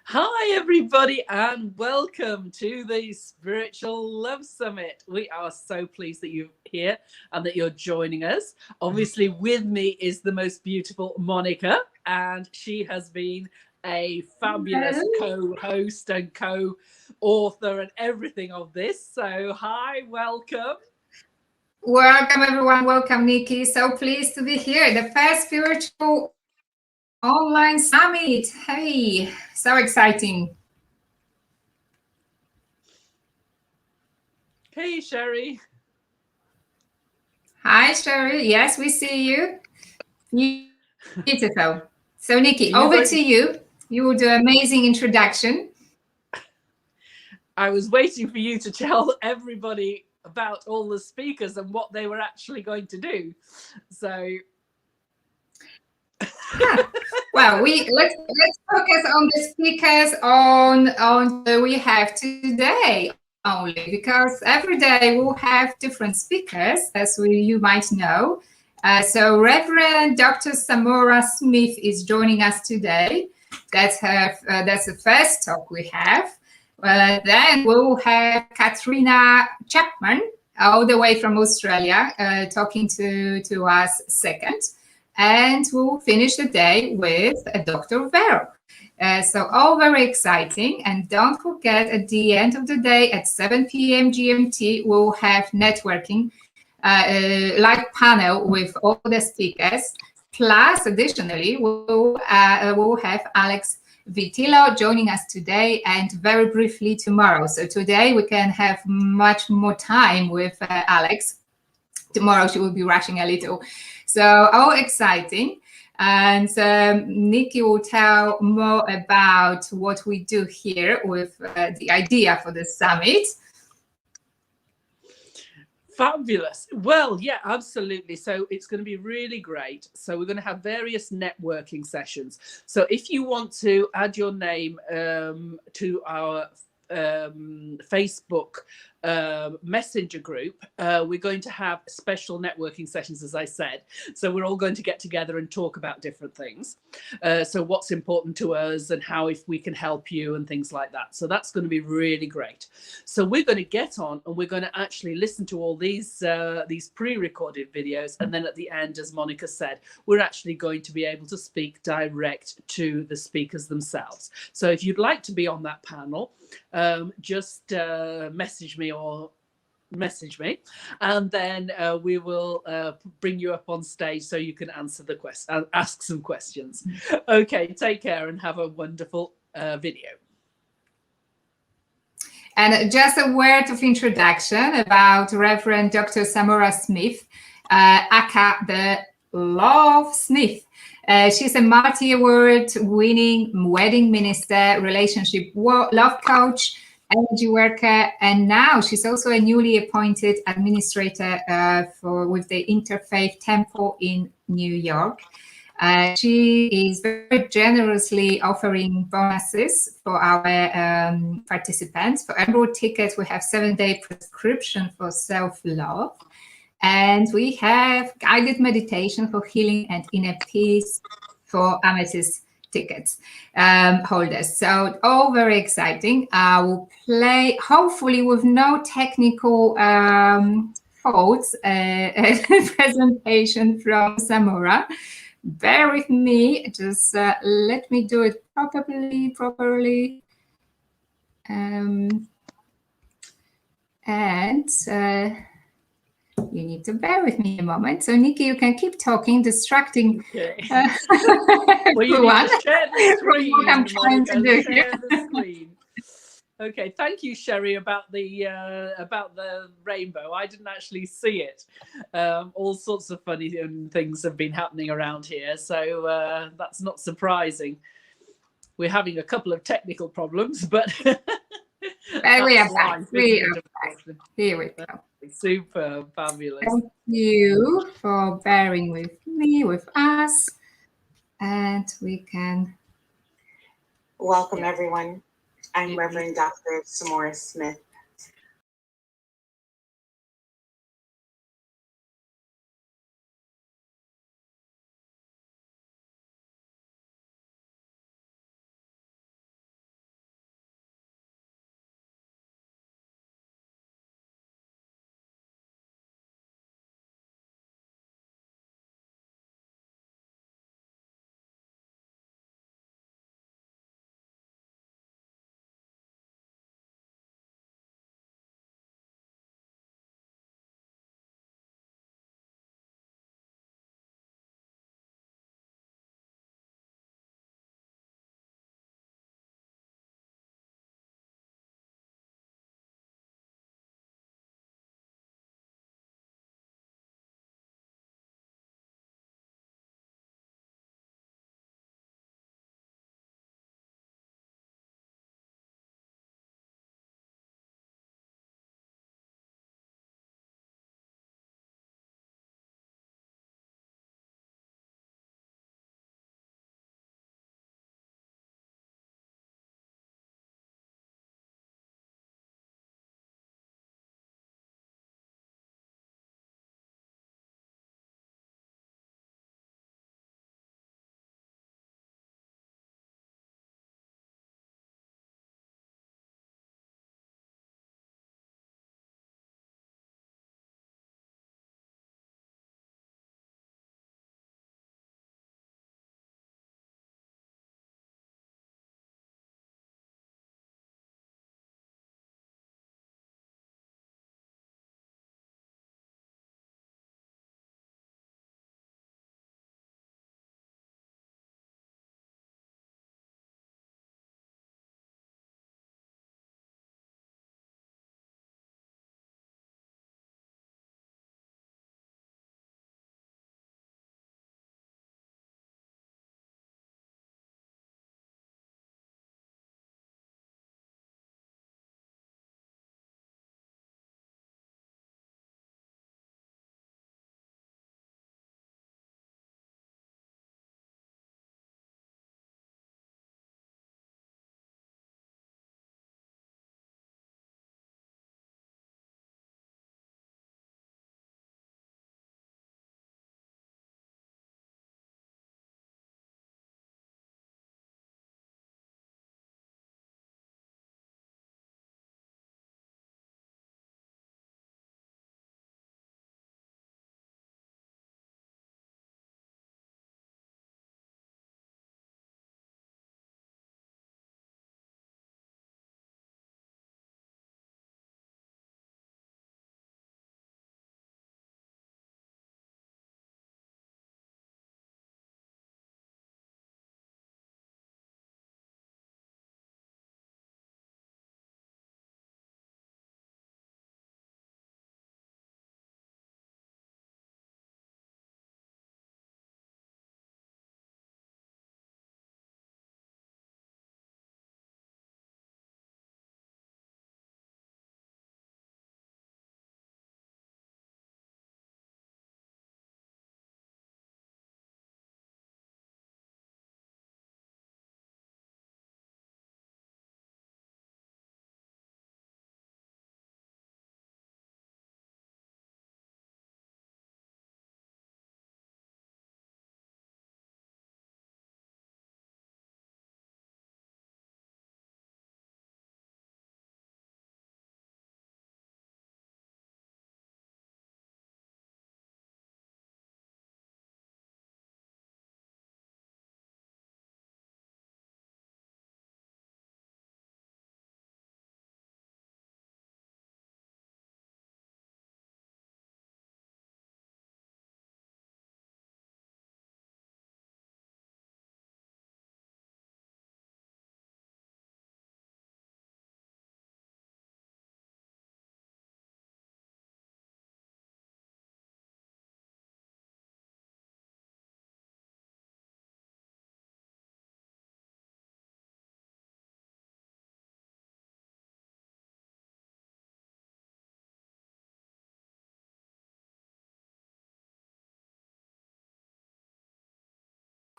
Hi, everybody, and welcome to the Spiritual Love Summit. We are so pleased that you're here and that you're joining us. Obviously, with me is the most beautiful Monica, and she has been a fabulous co-host and co-author and everything of this. So, hi, welcome. Welcome, everyone. Welcome, Nikki. So pleased to be here. The first spiritual online summit. Hey, so exciting. Hey, Sherry. Hi, Sherry. Yes, we see you. Beautiful. So, Nikki, over to you. You will do an amazing introduction. I was waiting for you to tell everybody about all the speakers and what they were actually going to do. So well, let's focus on the speakers on we have today only, because every day we'll have different speakers, as you might know. So Reverend Dr. Samora Smith is joining us today. That's the first talk we have. Then we'll have Karina Chapman, all the way from Australia, talking to us second. And we'll finish the day with Dr. Veerle. So all very exciting. And don't forget, at the end of the day, at 7 p.m. GMT, we'll have networking live panel with all the speakers. Plus, additionally, we'll have Alex Vitillo joining us today and very briefly tomorrow. So today we can have much more time with Alex. Tomorrow she will be rushing a little. So all exciting. And Nikki will tell more about what we do here with the idea for the summit. fabulous. Well, yeah, absolutely. So it's going to be really great. So we're going to have various networking sessions. So if you want to add your name to our Facebook messenger group, we're going to have special networking sessions, as I said. So we're all going to get together and talk about different things. So what's important to us and how if we can help you and things like that. So that's going to be really great. So we're going to get on and we're going to actually listen to all these pre-recorded videos, and then at the end, as Monica said, we're actually going to be able to speak direct to the speakers themselves. So if you'd like to be on that panel, just message me, and then we will bring you up on stage so you can answer the ask some questions. Okay, take care and have a wonderful video. And just a word of introduction about Reverend Dr. Samora Smith, aka the Lovesmith. She's a multi-award winning wedding minister, relationship love coach, energy worker, and now she's also a newly appointed administrator with the Interfaith Temple in New York. She is very generously offering bonuses for our participants. For Emerald tickets, we have 7-day prescription for self-love. And we have guided meditation for healing and inner peace for Amethyst tickets holders. So all very exciting. I will play, hopefully with no technical faults, a presentation from Samora. Bear with me, just let me do it properly. You need to bear with me a moment. So, Nikki, you can keep talking, distracting well, you need to share the screen. What I'm trying to do here. The screen. Okay, thank you, Sherry, about the rainbow. I didn't actually see it. All sorts of funny things have been happening around here, so that's not surprising. We're having a couple of technical problems, but we are back. Here we go. Super fabulous. Thank you for bearing with me, with us, and we can welcome everyone. I'm Reverend Dr. Samora Smith.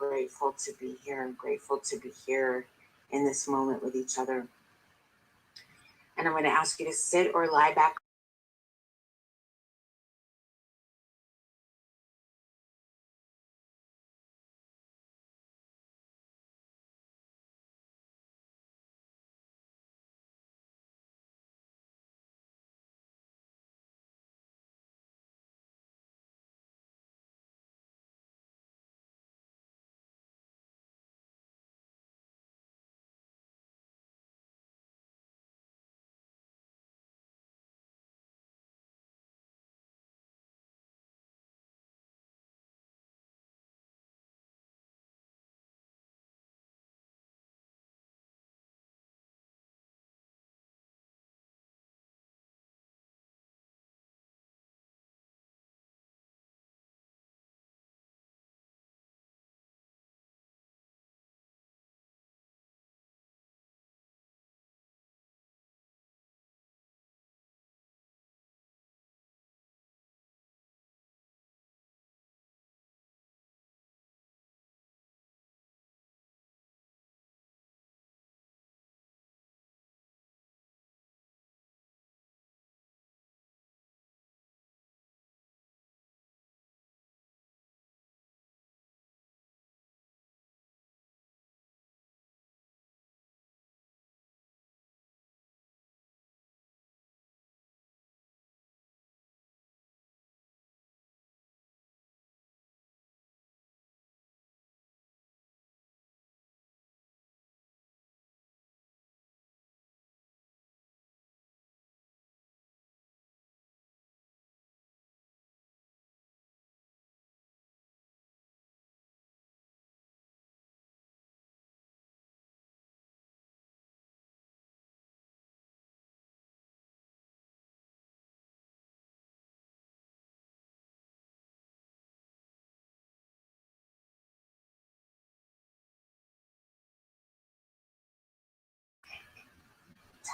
grateful to be here. I'm grateful to be here in this moment with each other. And I'm going to ask you to sit or lie back.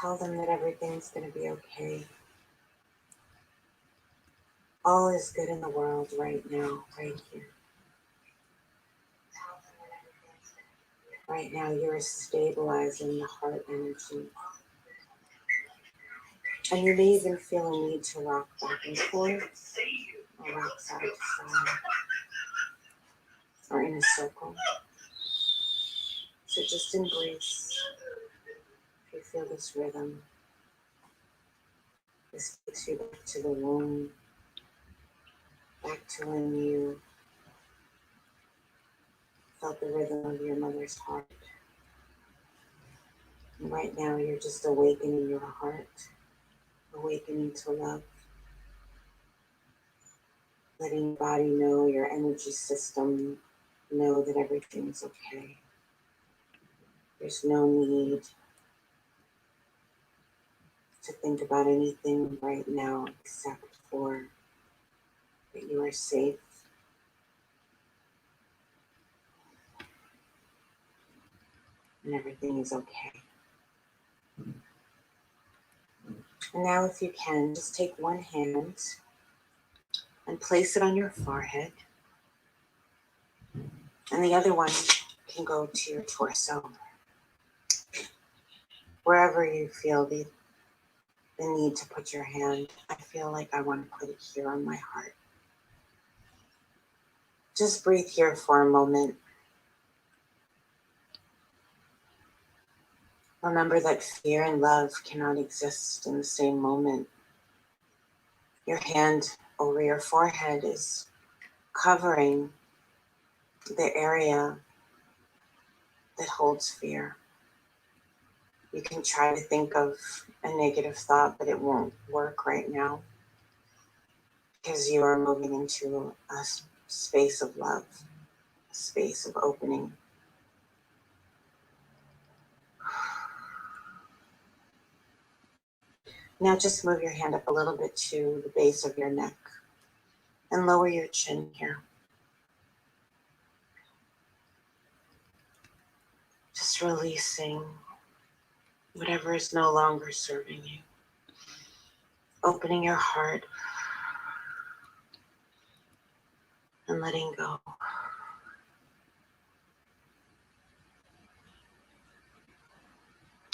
Tell them that everything's going to be okay. All is good in the world right now, right here. Right now, you're stabilizing the heart energy. And you may even feel a need to rock back and forth, or rock side to side, or in a circle. So just embrace, if you feel this rhythm. This takes you back to the womb, back to when you felt the rhythm of your mother's heart. And right now, you're just awakening your heart, awakening to love, letting your body know, your energy system know that everything's okay. There's no need to think about anything right now except for that you are safe and everything is okay. And now, if you can, just take one hand and place it on your forehead, and the other one can go to your torso. Wherever you feel the need to put your hand, I feel like I want to put it here on my heart. Just breathe here for a moment. Remember that fear and love cannot exist in the same moment. Your hand over your forehead is covering the area that holds fear. You can try to think of a negative thought, but it won't work right now because you are moving into a space of love, a space of opening. Now just move your hand up a little bit to the base of your neck and lower your chin here. Just releasing whatever is no longer serving you. Opening your heart and letting go.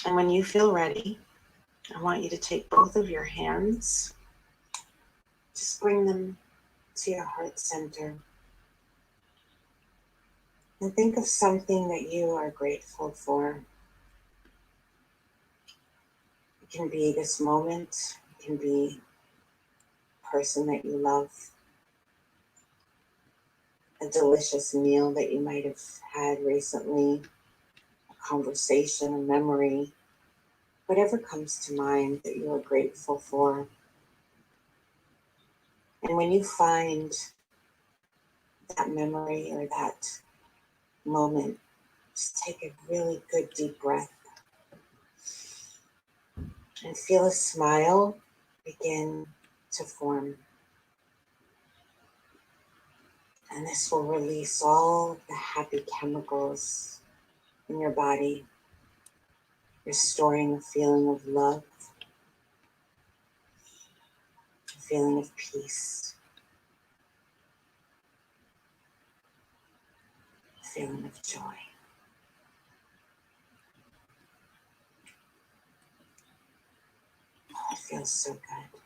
And when you feel ready, I want you to take both of your hands, just bring them to your heart center, and think of something that you are grateful for. It can be this moment, it can be a person that you love, a delicious meal that you might have had recently, a conversation, a memory, whatever comes to mind that you are grateful for. And when you find that memory or that moment, just take a really good deep breath and feel a smile begin to form. And this will release all the happy chemicals in your body, restoring a feeling of love, a feeling of peace, a feeling of joy. Oh, it feels so good.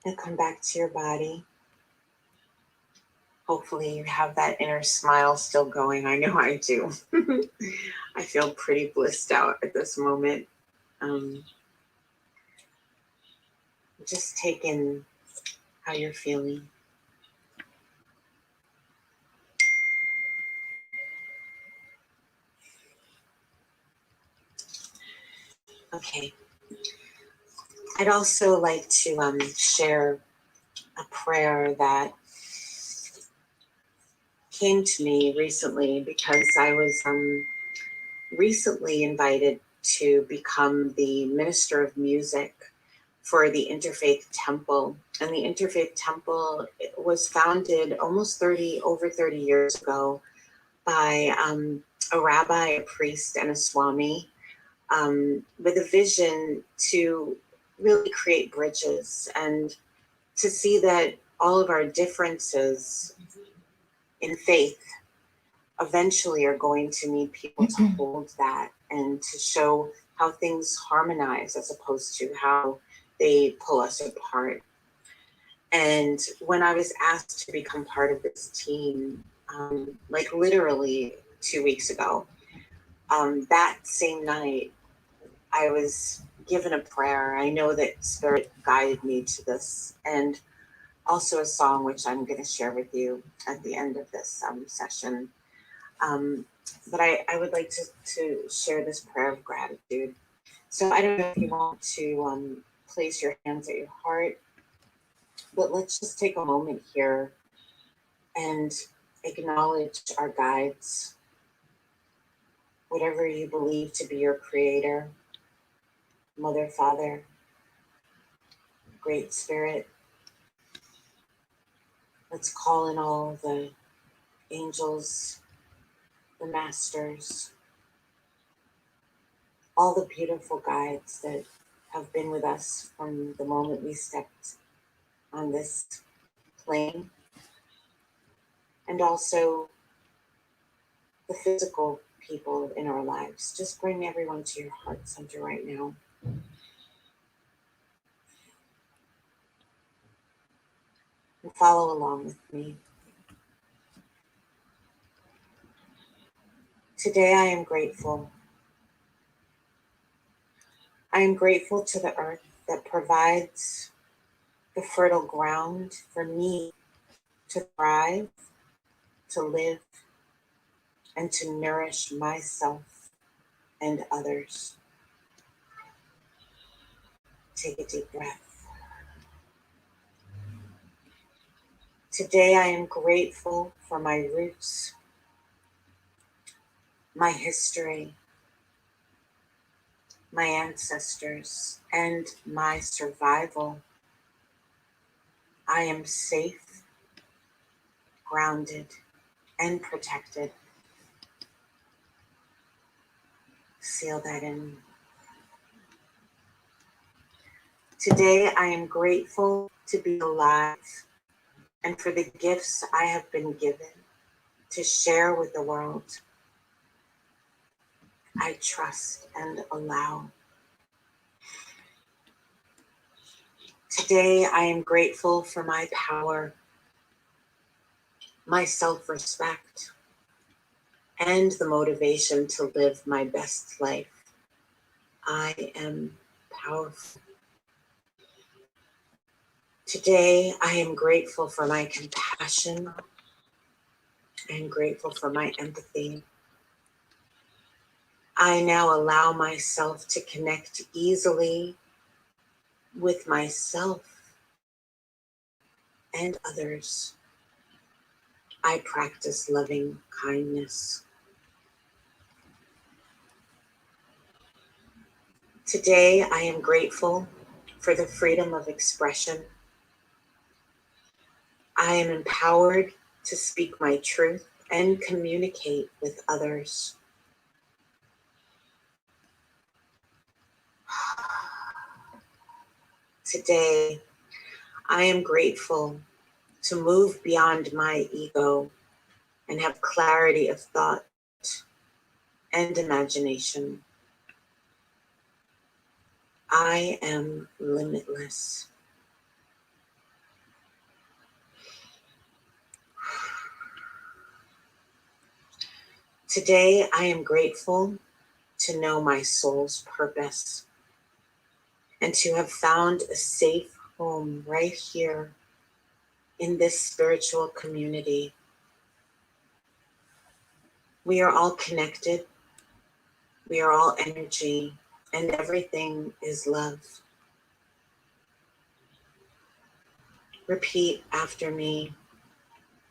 And come back to your body. Hopefully you have that inner smile still going. I know I do. I feel pretty blissed out at this moment. Just take in how you're feeling. Okay. I'd also like to share a prayer that came to me recently because I was recently invited to become the minister of music for the Interfaith Temple. And the Interfaith Temple was founded almost over 30 years ago by a rabbi, a priest, and a swami with a vision to really create bridges and to see that all of our differences in faith eventually are going to need people to hold that and to show how things harmonize as opposed to how they pull us apart. And when I was asked to become part of this team, like literally 2 weeks ago, that same night, I was given a prayer. I know that Spirit guided me to this, and also a song which I'm going to share with you at the end of this session. But I would like to share this prayer of gratitude. So I don't know if you want to place your hands at your heart, but let's just take a moment here and acknowledge our guides, whatever you believe to be your creator, Mother, Father, Great Spirit. Let's call in all the angels, the masters, all the beautiful guides that have been with us from the moment we stepped on this plane, and also the physical people in our lives. Just bring everyone to your heart center right now. And follow along with me. Today I am grateful. I am grateful to the earth that provides the fertile ground for me to thrive, to live, and to nourish myself and others. Take a deep breath. Today I am grateful for my roots, my history, my ancestors, and my survival. I am safe, grounded, and protected. Seal that in. Today, I am grateful to be alive and for the gifts I have been given to share with the world. I trust and allow. Today, I am grateful for my power, my self-respect, and the motivation to live my best life. I am powerful. Today, I am grateful for my compassion. I am grateful for my empathy. I now allow myself to connect easily with myself and others. I practice loving kindness. Today, I am grateful for the freedom of expression. I am empowered to speak my truth and communicate with others. Today, I am grateful to move beyond my ego and have clarity of thought and imagination. I am limitless. Today, I am grateful to know my soul's purpose and to have found a safe home right here in this spiritual community. We are all connected. We are all energy, and everything is love. Repeat after me.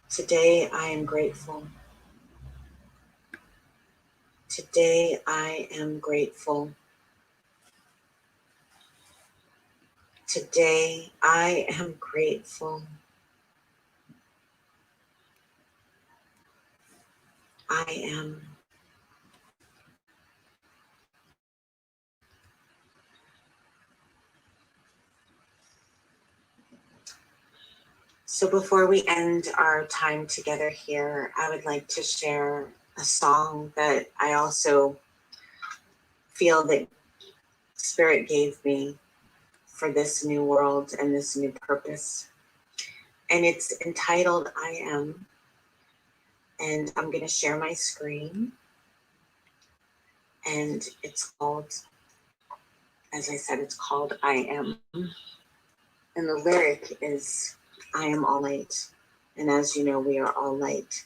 Today, I am grateful. Today, I am grateful. Today, I am grateful. I am. So before we end our time together here, I would like to share a song that I also feel that Spirit gave me for this new world and this new purpose. And it's entitled I Am. And I'm going to share my screen. And it's called, as I said, it's called I Am. And the lyric is, I am all light. And as you know, we are all light.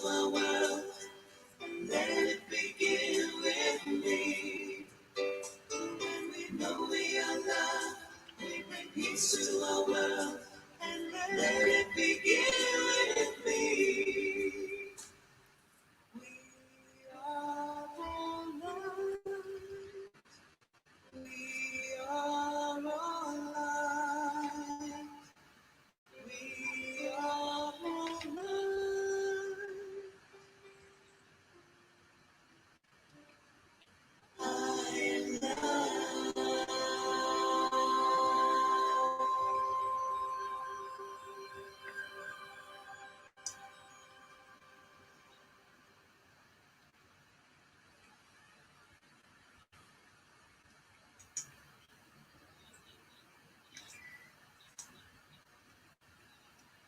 a world. Let it begin with me. When we know we are loved, we bring peace to our world. Let it begin with me. We are all loved. We are all light. We are all light. I am love.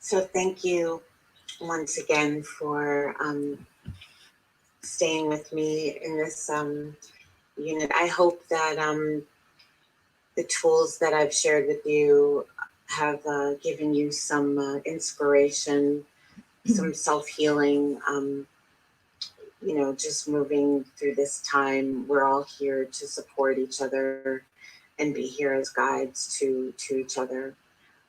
So thank you once again for staying with me in this unit. I hope that the tools that I've shared with you have given you some inspiration, some self-healing, you know, just moving through this time. We're all here to support each other and be here as guides to each other.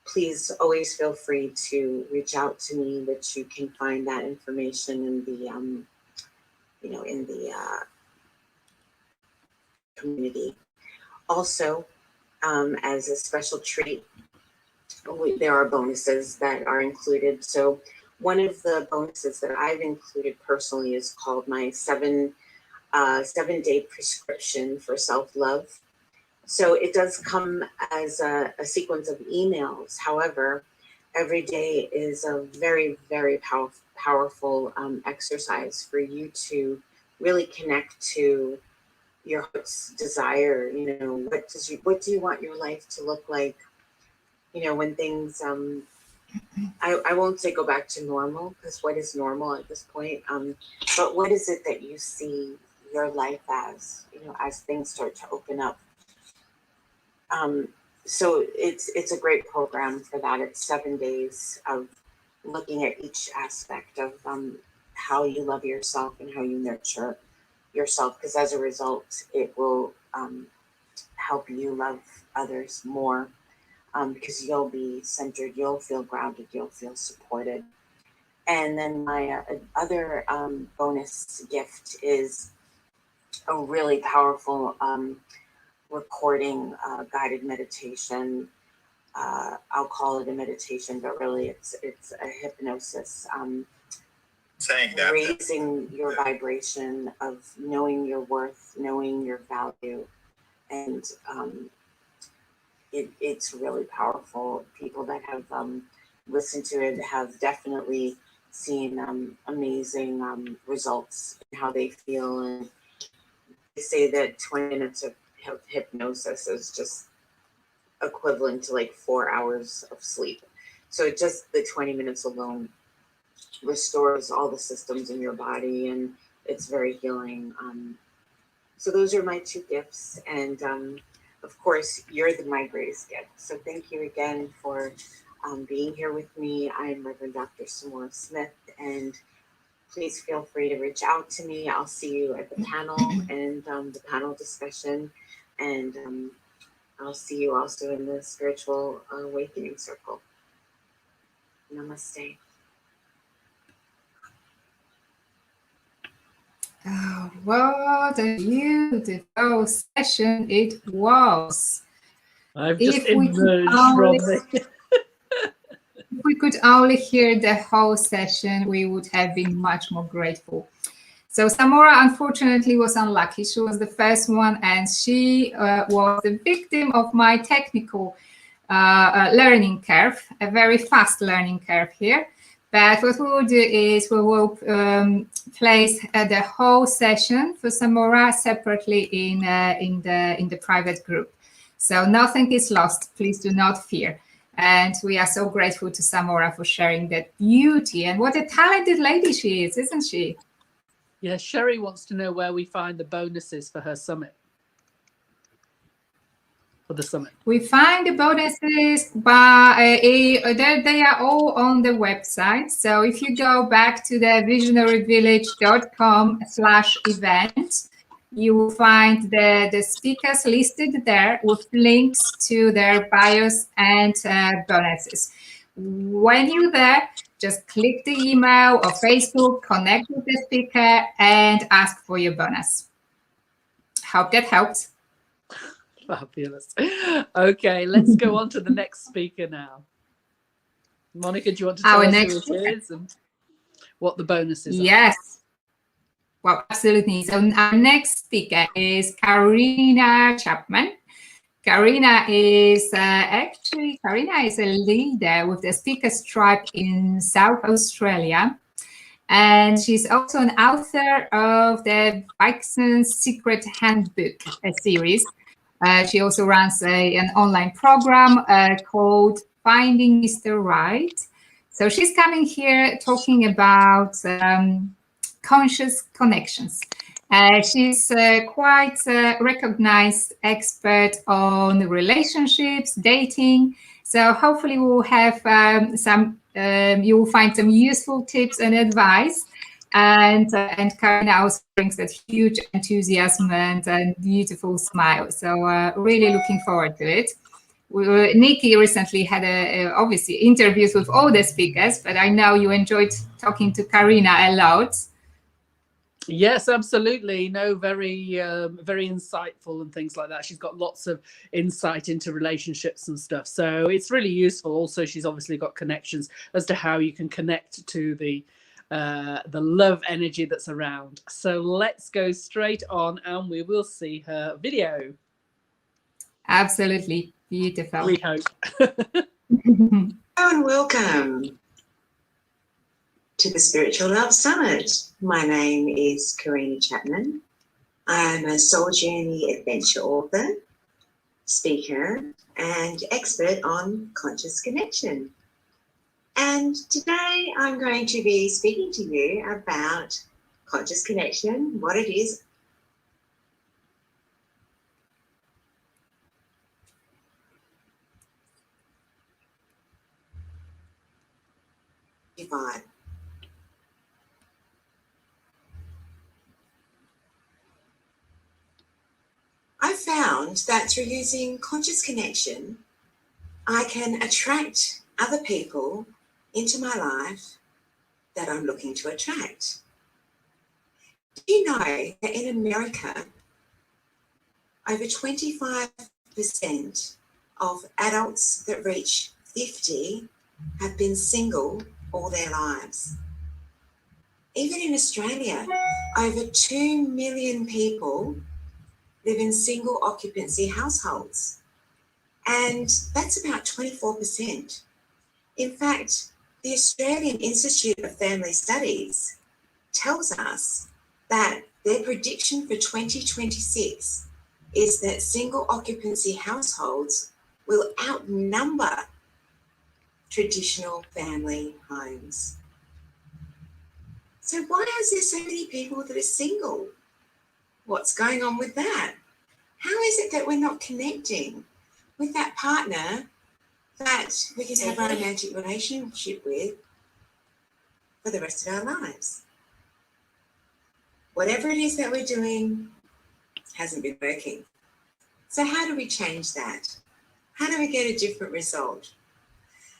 Please always feel free to reach out to me, which you can find that information in the, you know, in the community. Also, as a special treat, there are bonuses that are included. So one of the bonuses that I've included personally is called my 7-day prescription for self-love. So it does come as a sequence of emails. However, every day is a very, very powerful exercise for you to really connect to your heart's desire. You know, what do you want your life to look like? You know, when things, I won't say go back to normal, because what is normal at this point? But what is it that you see your life as, you know, as things start to open up? So it's a great program for that. It's 7 days of looking at each aspect of how you love yourself and how you nurture yourself, because as a result, it will help you love others more, because you'll be centered, you'll feel grounded, you'll feel supported. And then my other bonus gift is a really powerful recording guided meditation. I'll call it a meditation, but really it's a hypnosis. Saying that, raising your vibration of knowing your worth, knowing your value, and it's really powerful. People that have listened to it have definitely seen amazing results in how they feel, and they say that 20 minutes of hypnosis is just equivalent to like 4 hours of sleep. So just the 20 minutes alone restores all the systems in your body, and it's very healing. So those are my 2 gifts, and of course you're my greatest gift. So thank you again for being here with me. I'm Reverend Dr. Samora Smith, and please feel free to reach out to me. I'll see you at the panel and the panel discussion, and I'll see you also in the spiritual awakening circle. Namaste. Oh, what a beautiful session it was. I've just emerged from it. If we could only hear the whole session, we would have been much more grateful. So Samora, unfortunately, was unlucky. She was the first one, and she was the victim of my technical learning curve, a very fast learning curve here. But what we will do is we will place the whole session for Samora separately in the private group. So nothing is lost. Please do not fear. And we are so grateful to Samora for sharing that beauty, and what a talented lady she is, isn't she? Yeah, Sherry wants to know where we find the bonuses for her summit. for the summit? We find the bonuses by they are all on the website. So if you go back to the visionaryvillage.com/event, you will find the speakers listed there with links to their bios and bonuses. When you're there, just click the email or Facebook, connect with the speaker, and ask for your bonus. Hope that helped. Fabulous. Okay, let's go on to the next speaker now. Monica, do you want to tell us who it is and what the bonuses are? Yes. Well, absolutely. So our next speaker is Karina Chapman. Karina is Karina is a leader with the Speakers Tribe in South Australia. And she's also an author of the Vixen Secret Handbook series. She also runs an online program called Finding Mr. Right. So she's coming here talking about conscious connections. She's quite a recognized expert on relationships, dating. So hopefully we'll have you will find some useful tips and advice. And Karina also brings that huge enthusiasm and beautiful smile. So really looking forward to it. Nikki recently had obviously interviews with all the speakers, but I know you enjoyed talking to Karina a lot. Yes, absolutely. No, very insightful and things like that. She's got lots of insight into relationships and stuff. So it's really useful. Also, she's obviously got connections as to how you can connect to the love energy that's around. So let's go straight on and we will see her video. Absolutely. Beautiful. We hope. Hello and welcome to the Spiritual Love Summit. My name is Karina Chapman. I'm a soul journey adventure author, speaker, and expert on conscious connection. And today I'm going to be speaking to you about conscious connection, what it is. Divine. I found that through using conscious connection, I can attract other people into my life that I'm looking to attract. Do you know that in America, over 25% of adults that reach 50 have been single all their lives? Even in Australia, over 2 million people live in single occupancy households, and that's about 24%. In fact, the Australian Institute of Family Studies tells us that their prediction for 2026 is that single occupancy households will outnumber traditional family homes. So why is there so many people that are single? What's going on with that? How is it that we're not connecting with that partner that we can have a romantic relationship with for the rest of our lives? Whatever it is that we're doing hasn't been working. So how do we change that? How do we get a different result?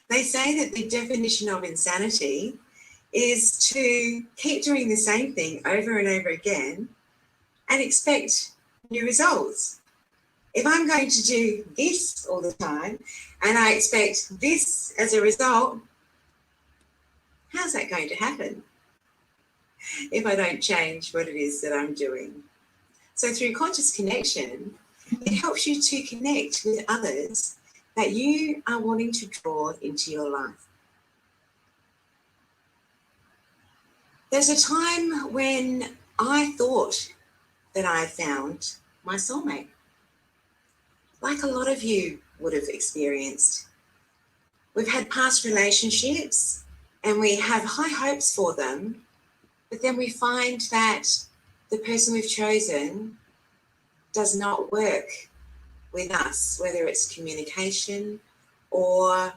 They say that the definition of insanity is to keep doing the same thing over and over again and expect new results. If I'm going to do this all the time and I expect this as a result, how's that going to happen if I don't change what it is that I'm doing? So through conscious connection, it helps you to connect with others that you are wanting to draw into your life. There's a time when I thought that I found my soulmate, like a lot of you would have experienced. We've had past relationships and we have high hopes for them, but then we find that the person we've chosen does not work with us, whether it's communication or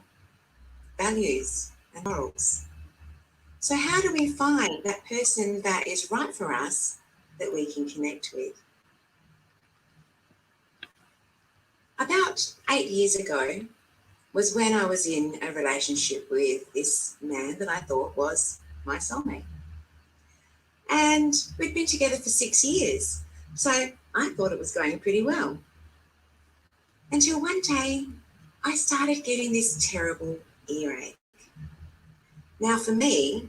values and morals. So how do we find that person that is right for us that we can connect with? About 8 years ago was when I was in a relationship with this man that I thought was my soulmate. And we'd been together for 6 years, so I thought it was going pretty well. Until one day, I started getting this terrible earache. Now for me,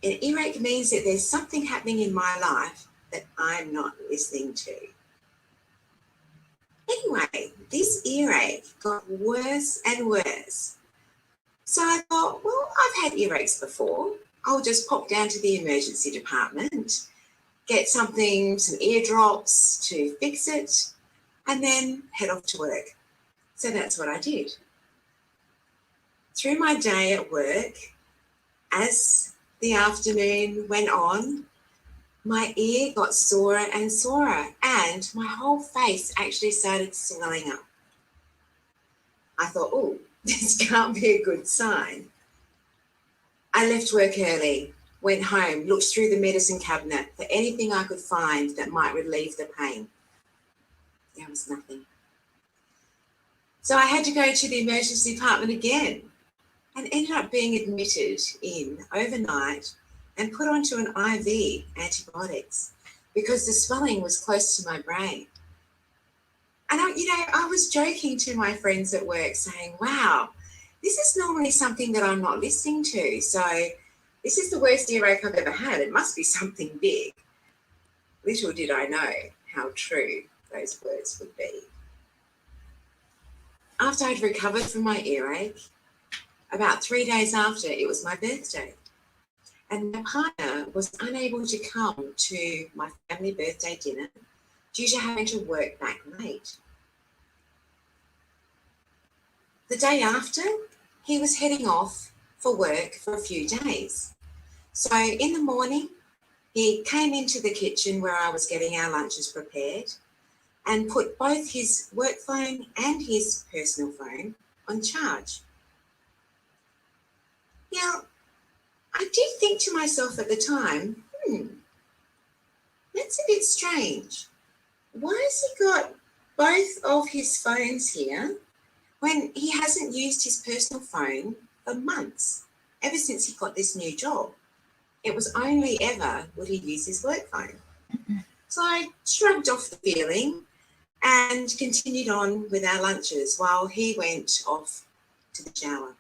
an earache means that there's something happening in my life that I'm not listening to. Anyway, this earache got worse and worse. So I thought, well, I've had earaches before. I'll just pop down to the emergency department, get some ear drops to fix it, and then head off to work. So that's what I did. Through my day at work, as the afternoon went on, my ear got sorer and sorer, and my whole face actually started swelling up. I thought, oh, this can't be a good sign. I left work early, went home, looked through the medicine cabinet for anything I could find that might relieve the pain. There was nothing. So I had to go to the emergency department again and ended up being admitted in overnight and put onto an IV antibiotics because the swelling was close to my brain. And I was joking to my friends at work saying, wow, this is normally something that I'm not listening to. So this is the worst earache I've ever had. It must be something big. Little did I know how true those words would be. After I'd recovered from my earache, about 3 days after, it was my birthday. And my partner was unable to come to my family birthday dinner due to having to work back late. The day after, he was heading off for work for a few days. So in the morning, he came into the kitchen where I was getting our lunches prepared and put both his work phone and his personal phone on charge. Now, I did think to myself at the time, that's a bit strange. Why has he got both of his phones here when he hasn't used his personal phone for months, ever since he got this new job? It was only ever would he use his work phone. So I shrugged off the feeling and continued on with our lunches while he went off to the shower.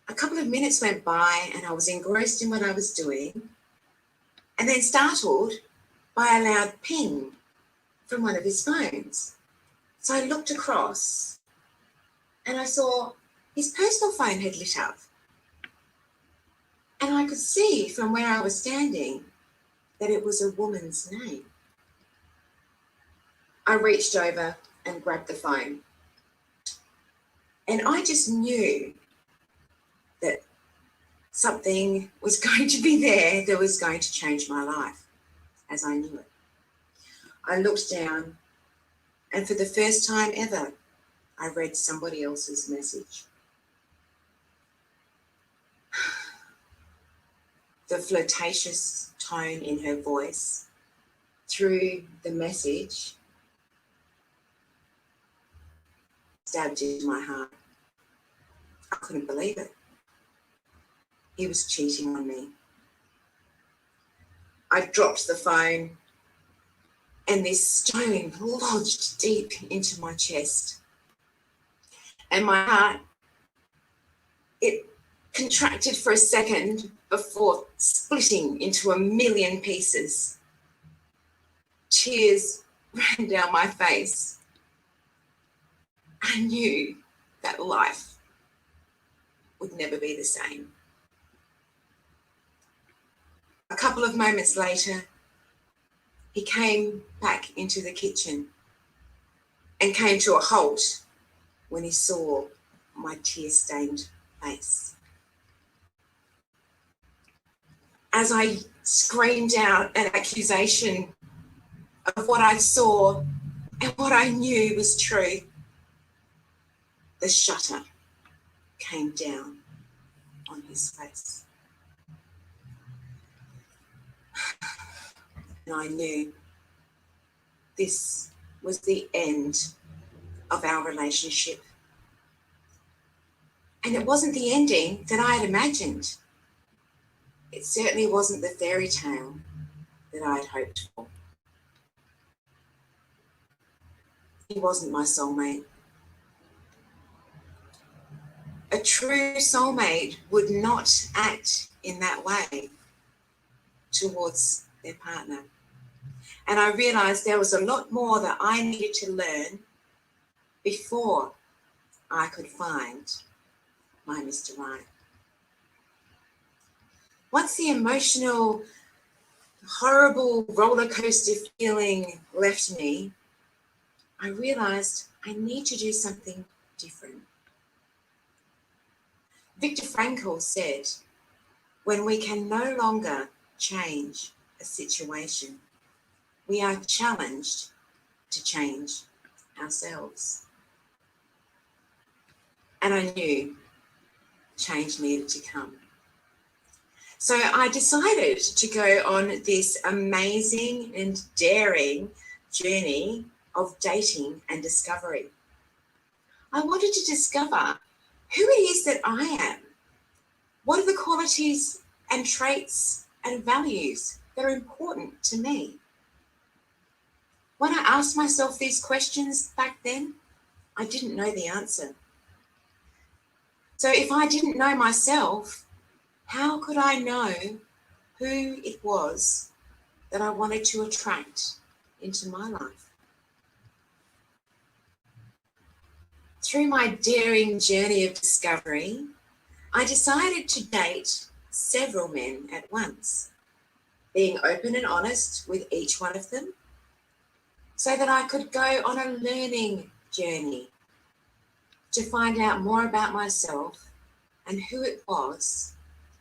A couple of minutes went by and I was engrossed in what I was doing, and then startled by a loud ping from one of his phones. So I looked across and I saw his personal phone had lit up. And I could see from where I was standing that it was a woman's name. I reached over and grabbed the phone. And I just knew that something was going to be there that was going to change my life as I knew it. I looked down, and for the first time ever, I read somebody else's message. The flirtatious tone in her voice through the message stabbed into my heart. I couldn't believe it. He was cheating on me. I dropped the phone and this stone lodged deep into my chest. And my heart, it contracted for a second before splitting into a million pieces. Tears ran down my face. I knew that life would never be the same. A couple of moments later, he came back into the kitchen and came to a halt when he saw my tear-stained face. As I screamed out an accusation of what I saw, And what I knew was true. The shutter came down on his face. And I knew this was the end of our relationship. And it wasn't the ending that I had imagined. It certainly wasn't the fairy tale that I had hoped for. He wasn't my soulmate. A true soulmate would not act in that way towards their partner. And I realized there was a lot more that I needed to learn before I could find my Mr. Right. Once the emotional, horrible roller coaster feeling left me, I realized I need to do something different. Viktor Frankl said, when we can no longer change a situation, we are challenged to change ourselves. And I knew change needed to come. So I decided to go on this amazing and daring journey of dating and discovery. I wanted to discover who it is that I am. What are the qualities and traits and values that are important to me? When I asked myself these questions back then, I didn't know the answer. So if I didn't know myself, how could I know who it was that I wanted to attract into my life? Through my daring journey of discovery, I decided to date several men at once, being open and honest with each one of them, so that I could go on a learning journey to find out more about myself and who it was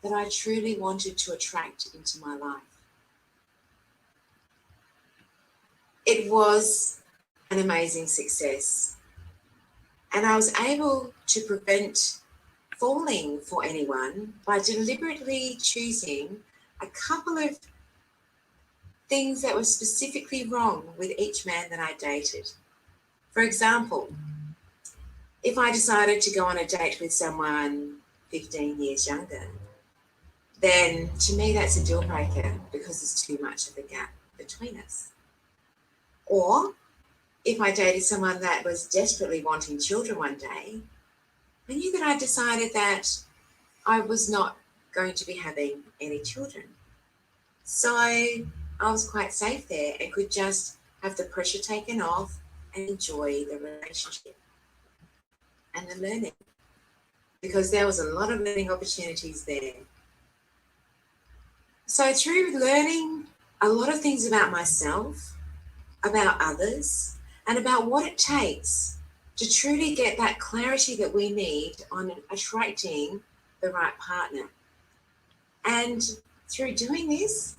that I truly wanted to attract into my life. It was an amazing success, and I was able to prevent falling for anyone by deliberately choosing a couple of things that were specifically wrong with each man that I dated. For example, if I decided to go on a date with someone 15 years younger, then to me that's a deal breaker because there's too much of a gap between us. Or if I dated someone that was desperately wanting children one day, I knew that I decided that I was not going to be having any children. So I was quite safe there and could just have the pressure taken off and enjoy the relationship and the learning, because there was a lot of learning opportunities there. So through learning a lot of things about myself, about others, and about what it takes to truly get that clarity that we need on attracting the right partner. And through doing this,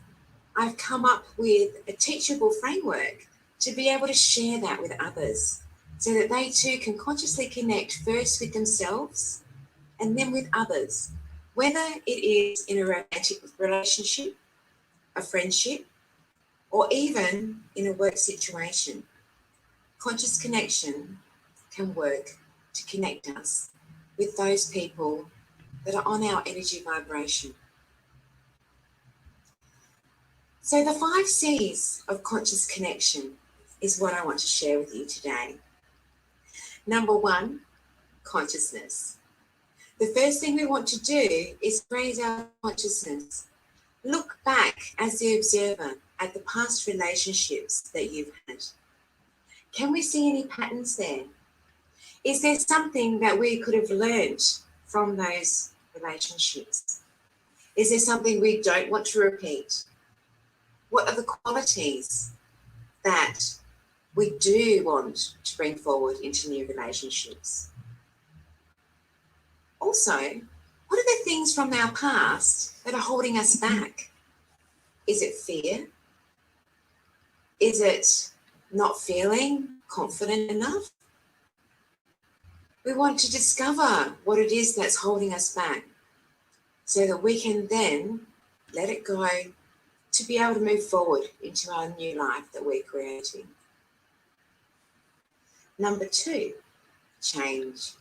I've come up with a teachable framework to be able to share that with others so that they too can consciously connect first with themselves and then with others, whether it is in a romantic relationship, a friendship, or even in a work situation. Conscious connection can work to connect us with those people that are on our energy vibration. So the 5 C's of conscious connection is what I want to share with you today. Number 1, consciousness. The first thing we want to do is raise our consciousness. Look back as the observer at the past relationships that you've had. Can we see any patterns there? Is there something that we could have learned from those relationships? Is there something we don't want to repeat? What are the qualities that we do want to bring forward into new relationships? Also, what are the things from our past that are holding us back? Is it fear? Is it not feeling confident enough. We want to discover what it is that's holding us back so that we can then let it go to be able to move forward into our new life that we're creating. Number 2, change.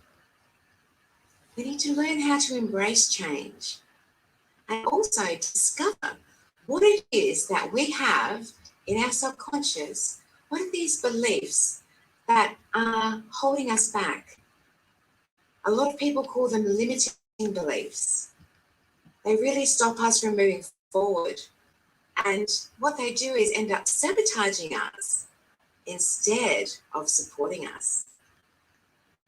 We need to learn how to embrace change and also discover what it is that we have in our subconscious. What are these beliefs that are holding us back? A lot of people call them limiting beliefs. They really stop us from moving forward. And what they do is end up sabotaging us instead of supporting us.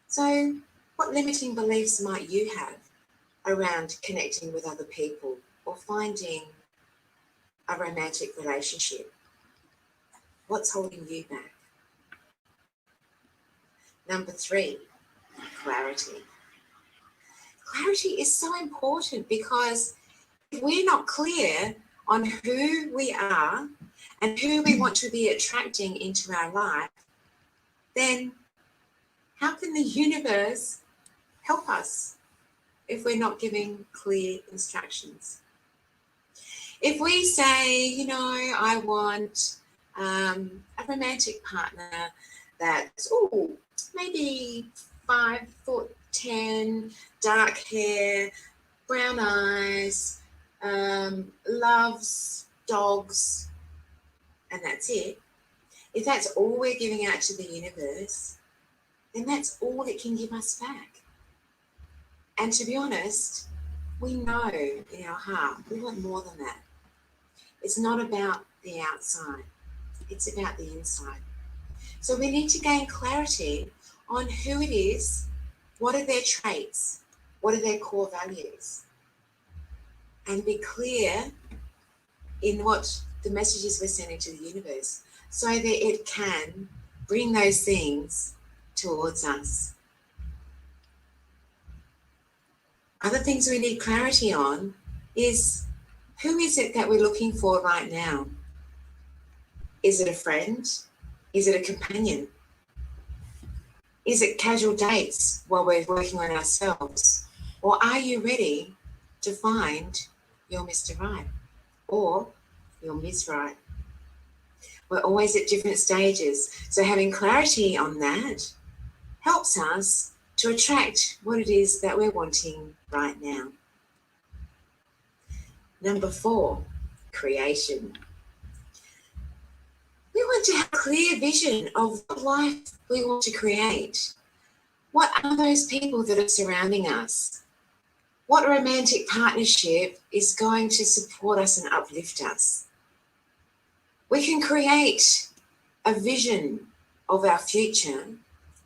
So, what limiting beliefs might you have around connecting with other people or finding a romantic relationship? What's holding you back? Number 3, clarity. Clarity is so important because if we're not clear on who we are and who we want to be attracting into our life, then how can the universe help us if we're not giving clear instructions? If we say, I want a romantic partner that's, maybe 5'10", dark hair, brown eyes, loves dogs, and that's it. If that's all we're giving out to the universe, then that's all it can give us back. And to be honest, we know in our heart we want more than that. It's not about the outside, it's about the inside. So we need to gain clarity on who it is, what are their traits, what are their core values, and be clear in what the messages we're sending to the universe so that it can bring those things towards us. Other things we need clarity on is, who is it that we're looking for right now? Is it a friend? Is it a companion? Is it casual dates while we're working on ourselves? Or are you ready to find your Mr. Right or your Miss Right? We're always at different stages. So having clarity on that helps us to attract what it is that we're wanting right now. Number 4, creation. We want to have a clear vision of what life we want to create. What are those people that are surrounding us? What romantic partnership is going to support us and uplift us? We can create a vision of our future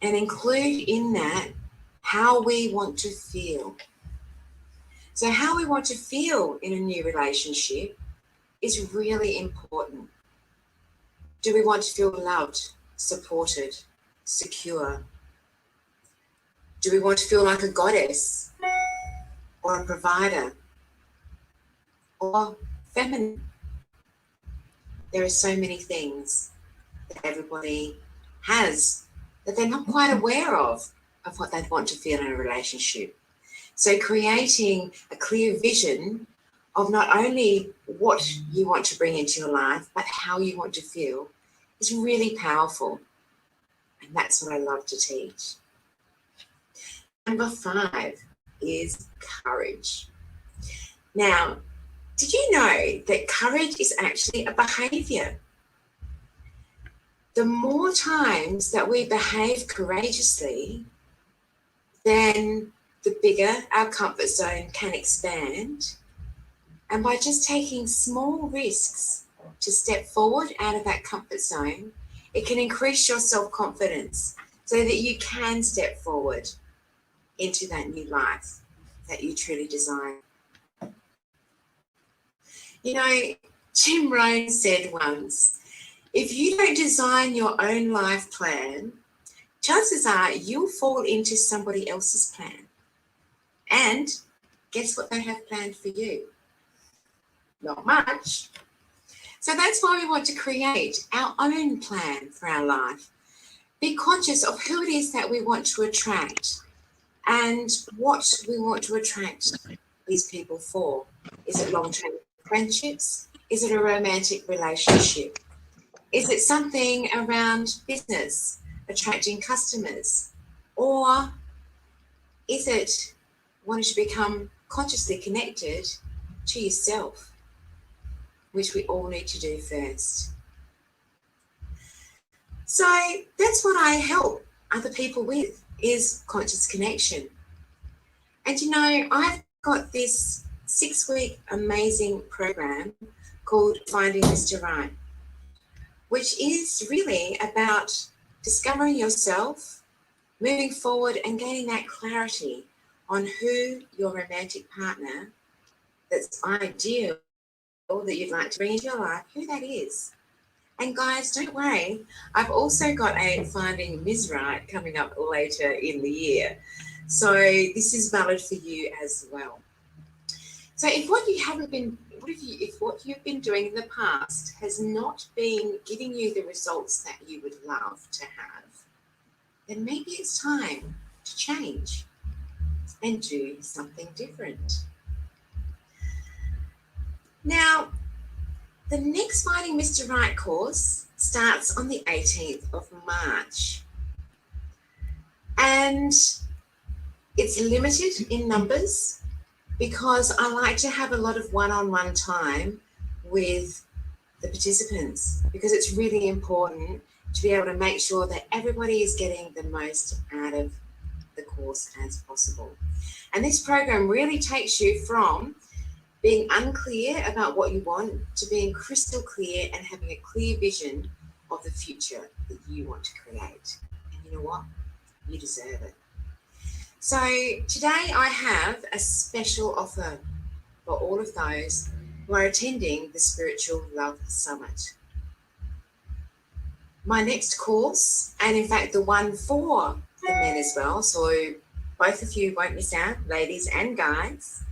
and include in that how we want to feel. So how we want to feel in a new relationship is really important. Do we want to feel loved, supported, secure? Do we want to feel like a goddess or a provider or feminine? There are so many things that everybody has that they're not quite aware of what they'd want to feel in a relationship. So creating a clear vision of not only what you want to bring into your life, but how you want to feel is really powerful. And that's what I love to teach. Number 5 is courage. Now, did you know that courage is actually a behavior? The more times that we behave courageously, then the bigger our comfort zone can expand. And by just taking small risks to step forward out of that comfort zone, it can increase your self-confidence so that you can step forward into that new life that you truly desire. Jim Rohn said once, if you don't design your own life plan, chances are you'll fall into somebody else's plan. And guess what they have planned for you? Not much. So that's why we want to create our own plan for our life. Be conscious of who it is that we want to attract and what we want to attract these people for. Is it long-term friendships? Is it a romantic relationship? Is it something around business, attracting customers? Or is it wanting to become consciously connected to yourself, which we all need to do first? So that's what I help other people with, is conscious connection. And you know, I've got this 6-week amazing program called Finding Mr. Right, which is really about discovering yourself, moving forward and gaining that clarity on who your romantic partner that's ideal that you'd like to bring into your life, who that is. And guys, don't worry, I've also got a Finding Ms. Right coming up later in the year. So this is valid for you as well. So if what you've been doing in the past has not been giving you the results that you would love to have, then maybe it's time to change and do something different. Now, the next Finding Mr. Right course starts on the 18th of March. And it's limited in numbers because I like to have a lot of one-on-one time with the participants, because it's really important to be able to make sure that everybody is getting the most out of the course as possible. And this program really takes you from being unclear about what you want to being crystal clear and having a clear vision of the future that you want to create. And you know what? You deserve it. So today I have a special offer for all of those who are attending the Spiritual Love Summit. My next course, and in fact the one for the men as well, so both of you won't miss out, ladies and guys.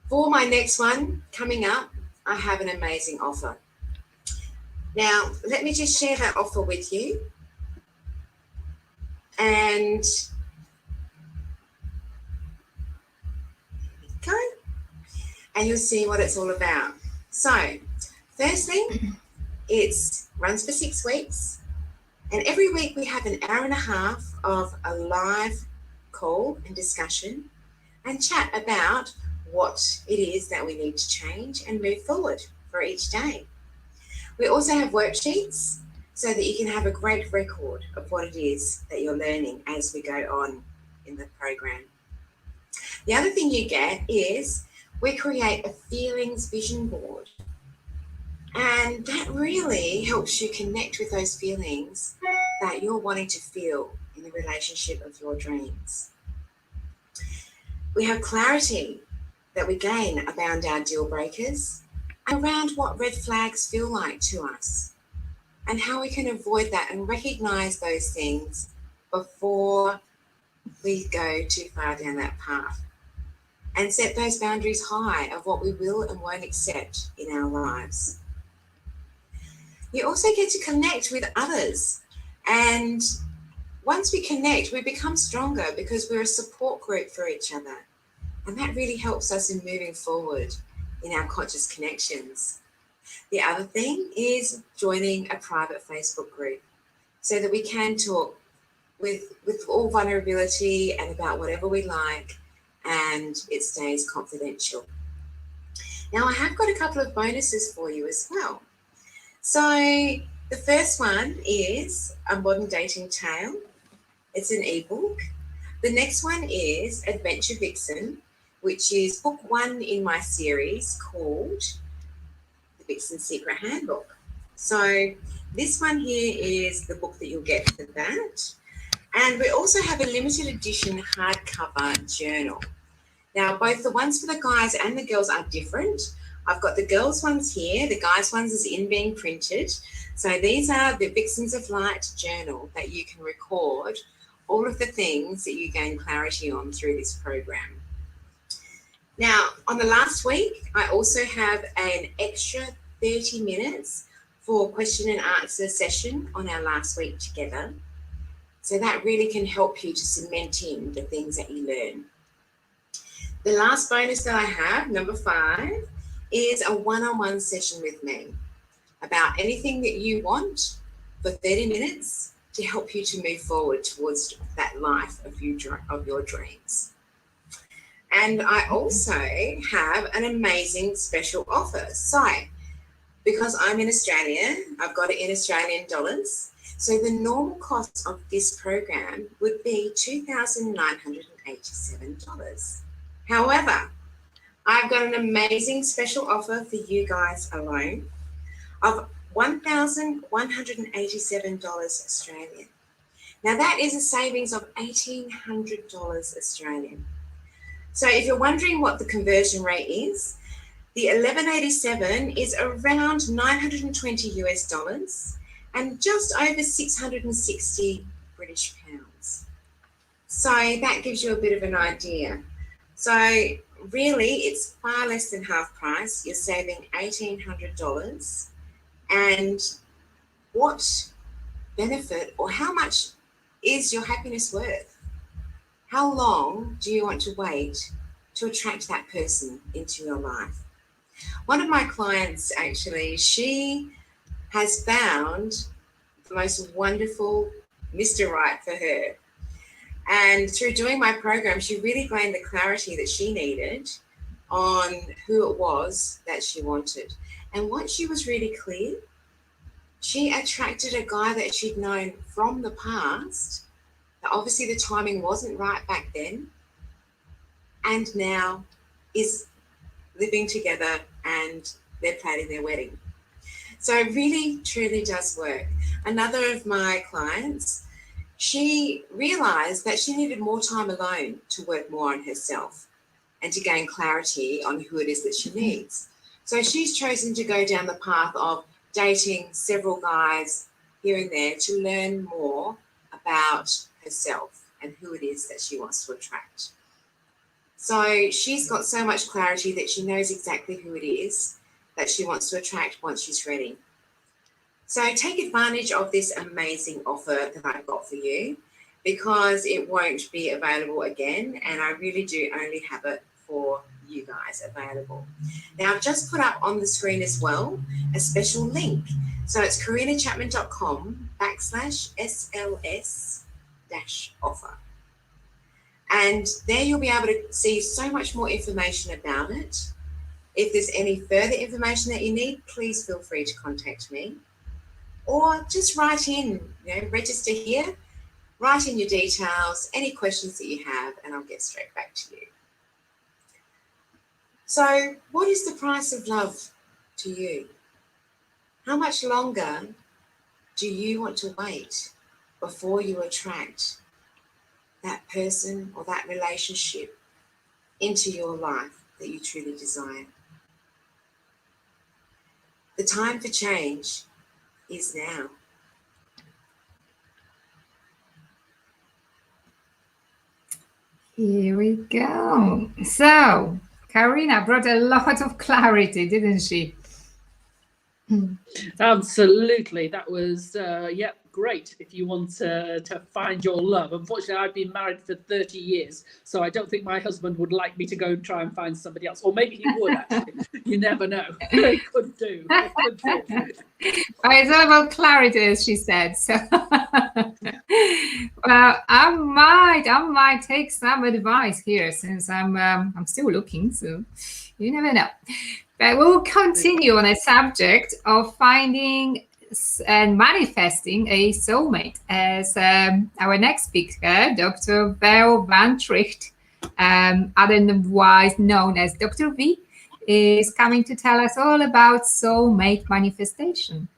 For my next one coming up, I have an amazing offer. Now, let me just share that offer with you. And go. And you'll see what it's all about. So, firstly, it runs for 6 weeks. And every week we have an hour and a half of a live call and discussion and chat about what it is that we need to change and move forward for each day. We also have worksheets so that you can have a great record of what it is that you're learning as we go on in the program. The other thing you get is we create a feelings vision board. And that really helps you connect with those feelings that you're wanting to feel in the relationship of your dreams. We have clarity that we gain around our deal breakers, around what red flags feel like to us, and how we can avoid that and recognize those things before we go too far down that path, and set those boundaries high of what we will and won't accept in our lives. You also get to connect with others, and once we connect, we become stronger because we're a support group for each other. And that really helps us in moving forward in our conscious connections. The other thing is joining a private Facebook group so that we can talk with all vulnerability and about whatever we like, and it stays confidential. Now, I have got a couple of bonuses for you as well. So the first one is A Modern Dating Tale. It's an ebook. The next one is Adventure Vixen, which is book 1 in my series called The Vixen Secret Handbook. So this one here is the book that you'll get for that. And we also have a limited edition hardcover journal. Now, both the ones for the guys and the girls are different. I've got the girls' ones here. The guys' ones is in being printed. So these are the Vixens of Light journal that you can record all of the things that you gain clarity on through this program. Now, on the last week, I also have an extra 30 minutes for question and answer session on our last week together. So that really can help you to cement in the things that you learn. The last bonus that I have, number 5, is a one-on-one session with me about anything that you want for 30 minutes to help you to move forward towards that life of your dreams. And I also have an amazing special offer. So, because I'm in Australia, I've got it in Australian dollars. So the normal cost of this program would be $2,987. However, I've got an amazing special offer for you guys alone of $1,187 Australian. Now that is a savings of $1,800 Australian. So if you're wondering what the conversion rate is, the 1187 is around 920 US dollars and just over 660 British pounds. So that gives you a bit of an idea. So really it's far less than half price. You're saving $1,800. And what benefit or how much is your happiness worth? How long do you want to wait to attract that person into your life? One of my clients, actually, she has found the most wonderful Mr. Right for her. And through doing my program, she really gained the clarity that she needed on who it was that she wanted. And once she was really clear, she attracted a guy that she'd known from the past. Obviously, the timing wasn't right back then, and now is living together and they're planning their wedding. So it really, truly does work. Another of my clients, she realized that she needed more time alone to work more on herself and to gain clarity on who it is that she needs. So she's chosen to go down the path of dating several guys here and there to learn more about herself and who it is that she wants to attract. So she's got so much clarity that she knows exactly who it is that she wants to attract once she's ready. So take advantage of this amazing offer that I've got for you, because it won't be available again, and I really do only have it for you guys available. Now I've just put up on the screen as well a special link. So it's karinachapman.com/SLS-offer. And there you'll be able to see so much more information about it. If there's any further information that you need, please feel free to contact me. Or just write in, register here, write in your details, any questions that you have, and I'll get straight back to you. So what is the price of love to you? How much longer do you want to wait before you attract that person or that relationship into your life that you truly desire? The time for change is now. Here we go. So, Karina brought a lot of clarity, didn't she? Absolutely. That was, great if you want to find your love. Unfortunately, I've been married for 30 years, so I don't think my husband would like me to go and try and find somebody else. Or maybe he would, actually. You never know. It could do. It could do. It's all about clarity, as she said. So, well, I might take some advice here, since I'm still looking. So, you never know. But we'll continue on a subject of finding and manifesting a soulmate, as our next speaker, Dr. Veerle Van Tricht, otherwise known as Dr. V, is coming to tell us all about soulmate manifestation.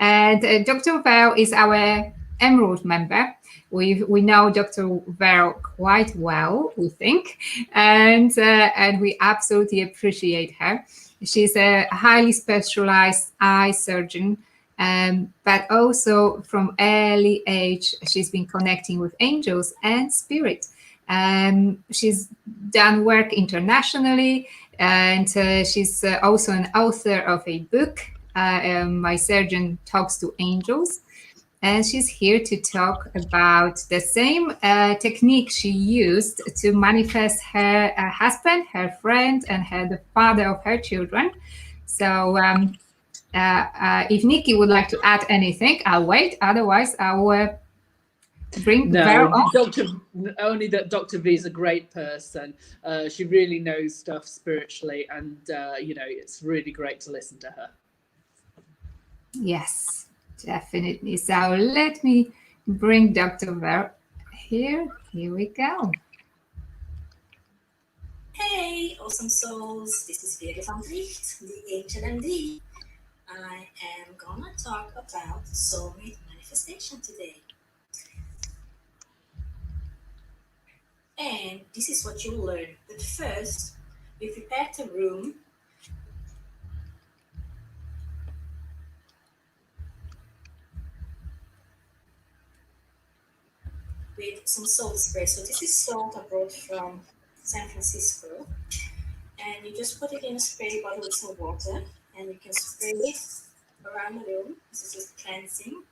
And Dr. Veerle is our Emerald member. We know Dr. Veerle quite well, we think, and we absolutely appreciate her. She's a highly specialized eye surgeon, but also from early age, she's been connecting with angels and spirit. She's done work internationally, and she's also an author of a book my surgeon talks to angels, and she's here to talk about the same technique she used to manifest her husband, her friend, and the father of her children. So if Nikki would like to add anything, I'll wait. Otherwise, I will bring Veerle on. Only that Dr. V is a great person. She really knows stuff spiritually, and it's really great to listen to her. Yes, definitely. So let me bring Dr. Veerle here. Here we go. Hey, awesome souls. This is Veerle Van Tricht, the Angel MD. I am gonna talk about soulmate manifestation today. And this is what you'll learn. But first, we prepared the room with some salt spray. So this is salt I brought from San Francisco. And you just put it in a spray bottle with some water, and you can spray it around the room. This is just cleansing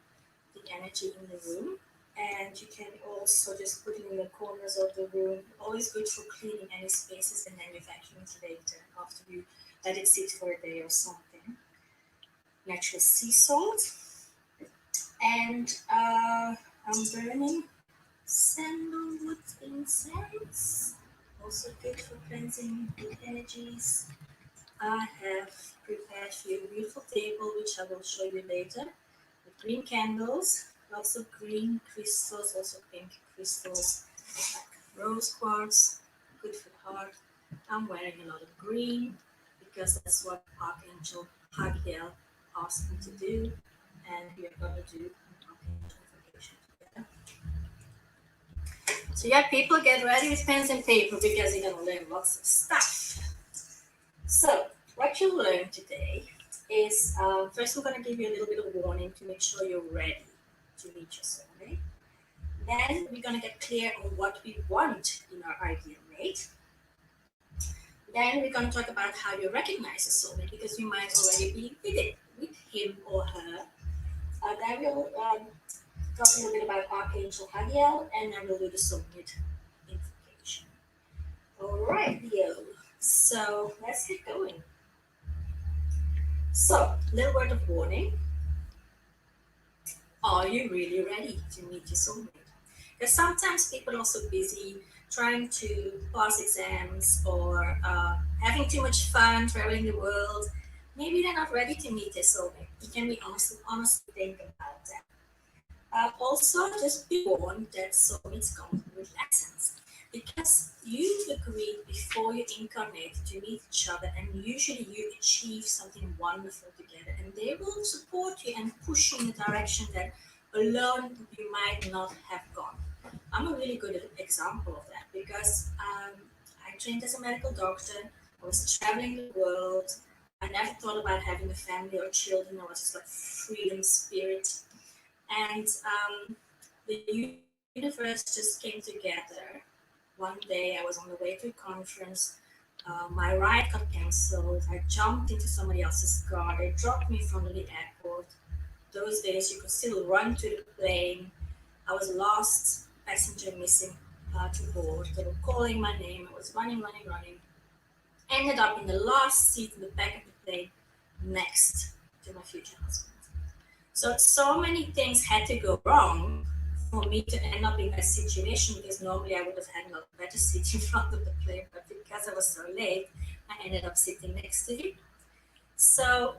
the energy in the room. And you can also just put it in the corners of the room. Always good for cleaning any spaces, and then you vacuum it later after you let it sit for a day or something. Natural sea salt. And I'm burning sandalwood incense. Also good for cleansing good energies. I have prepared for you a beautiful table, which I will show you later, with green candles, lots of green crystals, also pink crystals, like rose quartz, good for the heart. I'm wearing a lot of green because that's what Archangel Integration asked me to do, and we are going to do Archangel Integration together. So yeah, people, get ready with pens and paper because you're going to learn lots of stuff. So what you'll learn today is, first we're going to give you a little bit of warning to make sure you're ready to meet your soulmate. Then we're going to get clear on what we want in our ideal mate. Then we're going to talk about how you recognize a soulmate, because you might already be with him or her. Then we'll talk a little bit about Archangel Hagel, and then we'll do the SoulMate invocation. All right, Leo. So let's get going. So, little word of warning. Are you really ready to meet your soulmate? Because sometimes people are also busy trying to pass exams or having too much fun traveling the world. Maybe they're not ready to meet their soulmate. You can be honestly think about that. Also, just be warned that soulmates come with lessons, because you agreed before you incarnate to meet each other, and usually you achieve something wonderful together, and they will support you and push you in the direction that alone you might not have gone. I'm a really good example of that, because I trained as a medical doctor. I was traveling the world. I never thought about having a family or children. I was just like freedom spirit. And the universe just came together. One day I was on the way to a conference. My ride got cancelled. I jumped into somebody else's car. They dropped me in front of the airport. Those days you could still run to the plane. I was lost, passenger missing to board. They were calling my name. I was running. Ended up in the last seat in the back of the plane next to my future husband. So many things had to go wrong for me to end up in that situation, because normally I would have had a better seat in front of the plane, but because I was so late, I ended up sitting next to him. So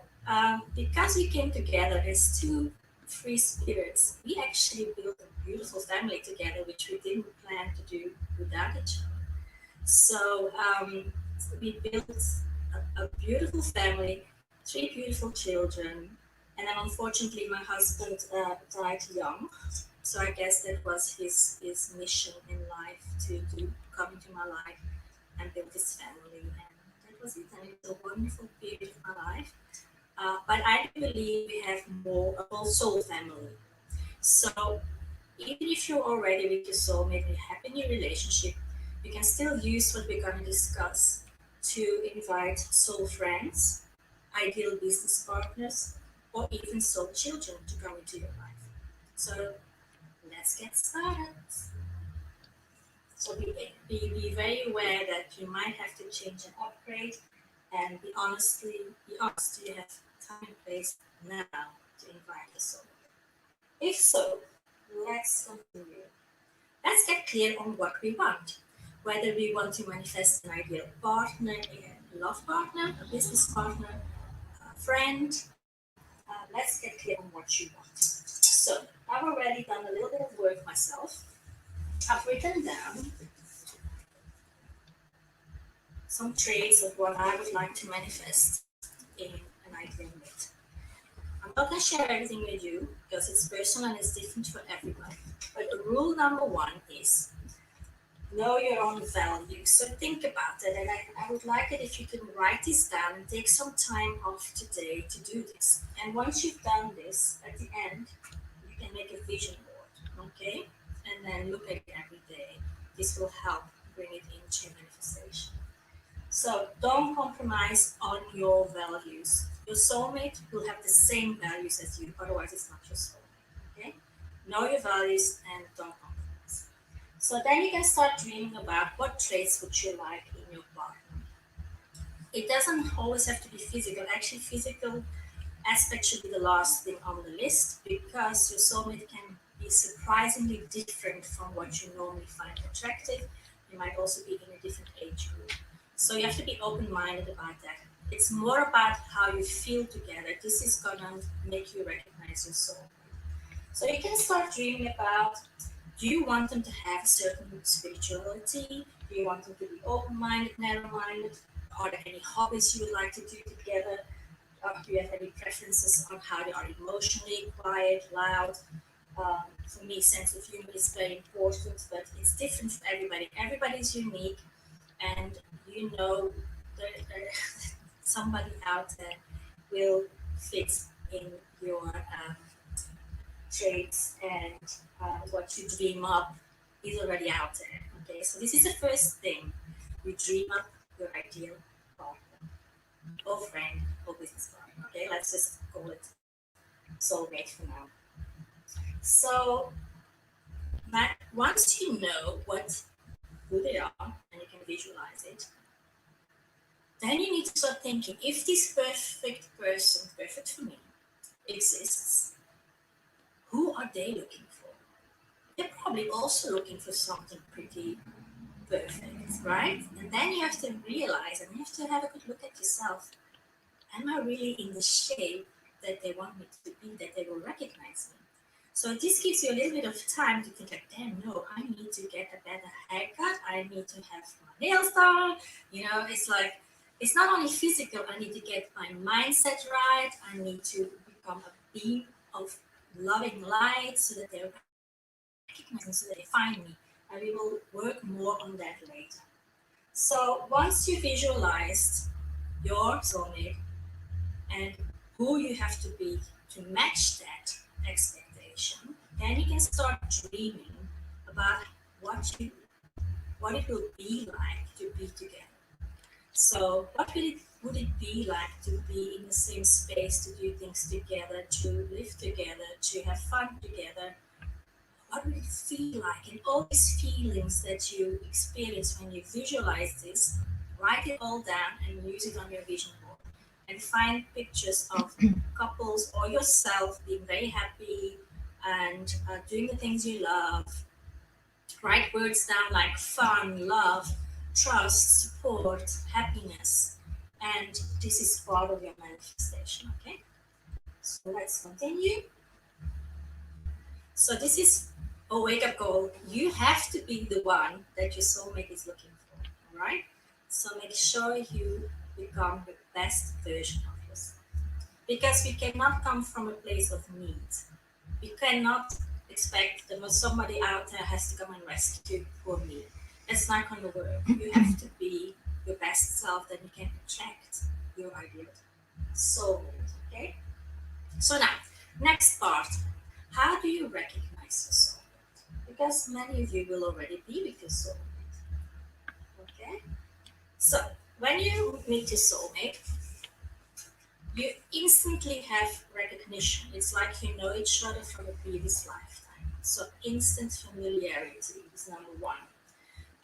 because we came together as two free spirits, we actually built a beautiful family together, which we didn't plan to do without each other. So we built a beautiful family, 3 beautiful children. And then unfortunately, my husband died young. So I guess that was his mission in life, to come into my life and build this family. And that was it. And it was a wonderful period of my life. But I believe we have more, a whole soul family. So even if you're already with your soulmate and you have a new relationship, you can still use what we're going to discuss to invite soul friends. ideal business partners, or even soul children to come into your life. So let's get started. So be very aware that you might have to change and upgrade, and be honest, do you have time and place now to invite the soul? If so, let's continue. Let's get clear on what we want. Whether we want to manifest an ideal partner, a love partner, a business partner, a friend. Let's get clear on what you want. So I've already done a little bit of work myself. I've written down some traits of what I would like to manifest in an ideal mate. I'm not going to share everything with you because it's personal and it's different for everyone. But rule number one is know your own values. So think about it, and I would like it if you can write this down and take some time off today to do this. And once you've done this, at the end, you can make a vision board, okay? And then look at it every day. This will help bring it into manifestation. So don't compromise on your values. Your soulmate will have the same values as you, otherwise it's not your soulmate, okay? Know your values and don't compromise. So then you can start dreaming about what traits would you like in your partner. It doesn't always have to be physical. Actually, physical aspect should be the last thing on the list, because your soulmate can be surprisingly different from what you normally find attractive. You might also be in a different age group. So you have to be open-minded about that. It's more about how you feel together. This is gonna make you recognize your soulmate. So you can start dreaming about, do you want them to have a certain spirituality? Do you want them to be open-minded, narrow-minded? Are there any hobbies you would like to do together? Do you have any preferences on how they are emotionally, quiet, loud? For me, sense of humor is very important, but it's different for everybody. Everybody's unique, and you know somebody out there will fit in your traits, and what you dream up is already out there. Okay, so this is the first thing. You dream up your ideal partner, or friend, or business partner. Okay, let's just call it soulmate for now. So once you know who they are and you can visualize it, then you need to start thinking, if this perfect person, perfect for me, exists, who are they looking for? They're probably also looking for something pretty perfect, right? And then you have to realize, and you have to have a good look at yourself. Am I really in the shape that they want me to be, that they will recognize me? So this gives you a little bit of time to think like, damn, no, I need to get a better haircut. I need to have my nails done. You know, it's like, it's not only physical. I need to get my mindset right. I need to become a beam of loving light so that they recognize me, so that they find me. And we will work more on that later. So once you visualized your soulmate and who you have to be to match that expectation, then you can start dreaming about what it will be like to be together. So what would it be like to be in the same space, to do things together, to live together, to have fun together? What would it feel like? And all these feelings that you experience when you visualize this, write it all down and use it on your vision board. And find pictures of couples or yourself being very happy and doing the things you love. Write words down like fun, love, trust, support, happiness. And this is part of your manifestation, okay? So let's continue. So this is a wake-up call. You have to be the one that your soulmate is looking for, all right? So make sure you become the best version of yourself. Because we cannot come from a place of need. We cannot expect that somebody out there has to come and rescue for me. It's not going to work. You have to be your best self, that you can attract your ideal soulmate, okay? So now, next part. How do you recognize your soulmate? Because many of you will already be with your soulmate, okay? So, when you meet your soulmate, you instantly have recognition. It's like you know each other from a previous lifetime. So instant familiarity is number one.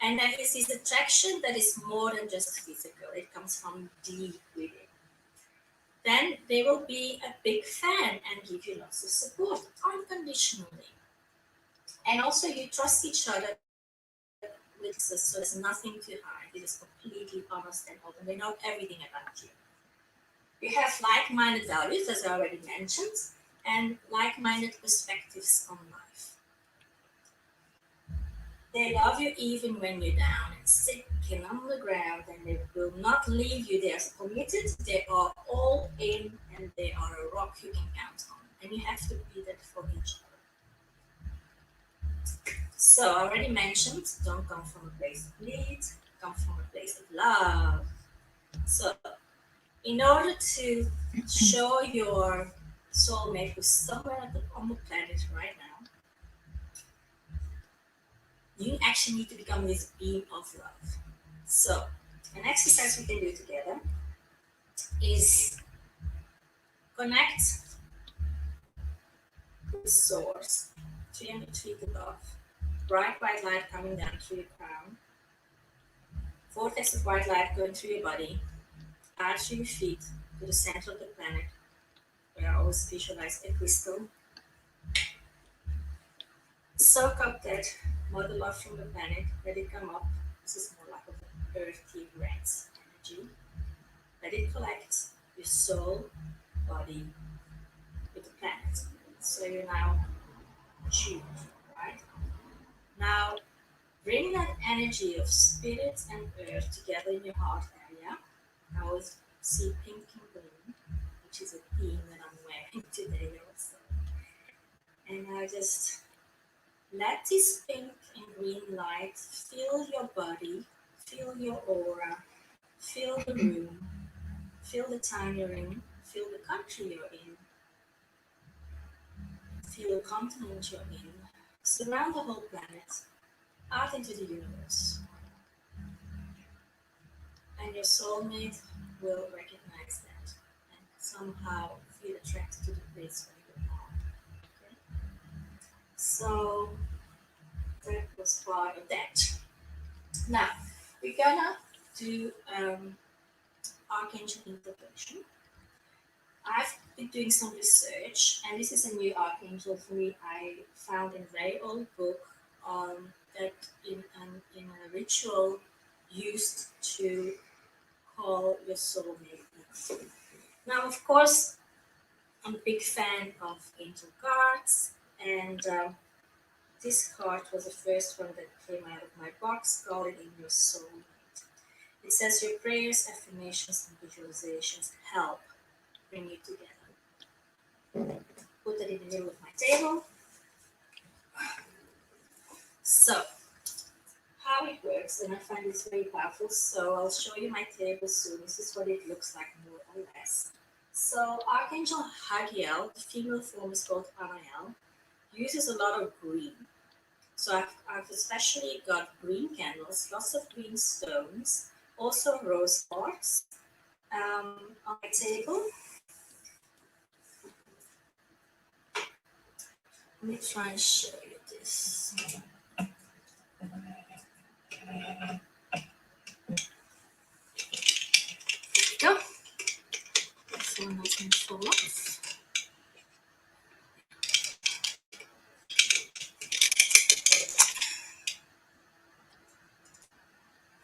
And then is this attraction that is more than just physical. It comes from deep within. Then they will be a big fan and give you lots of support unconditionally. And also you trust each other with us, so there's nothing to hide. It is completely honest and open. They know everything about you. You have like-minded values, as I already mentioned, and like-minded perspectives on life. They love you even when you're down and sick and on the ground, and they will not leave you. They are committed, they are all in, and they are a rock you can count on. And you have to be that for each other. So I already mentioned, don't come from a place of need, come from a place of love. So in order to show your soulmate who's somewhere on the planet right now, you actually need to become this beam of love. So, an exercise we can do together is connect with source, 300 feet above, bright white light coming down through your crown, vortex of white light going through your body, out through your feet to the center of the planet, where I always visualize a crystal. Soak up that mother love from the planet, let it come up. This is more like an earthy red energy. Let it collect your soul, body, with the planet. So you're now tuned, right? Now bring that energy of spirit and earth together in your heart area. I always see pink and green, which is a theme that I'm wearing today also. And I just let this pink and green light fill your body, fill your aura, fill the room, fill the time you're in, fill the country you're in, fill the continent you're in, surround the whole planet, out into the universe. And your soulmate will recognize that and somehow feel attracted to the place where you are. Okay? So that was part of that. Now, we're gonna do Archangel Integration. I've been doing some research, and this is a new archangel for me. I found in a very old book that in a ritual used to call your soulmate. Now, of course, I'm a big fan of angel cards, and this card was the first one that came out of my box, calling in your soulmate. It says your prayers, affirmations, and visualizations help bring you together. Put it in the middle of my table. So, how it works, and I find this very powerful, so I'll show you my table soon. This is what it looks like more or less. So, Archangel Hagiel, the female form is called Anael, uses a lot of green. So I've especially got green candles, lots of green stones, also rose quartz on my table. Let me try and show you this. Go. This one has been full off.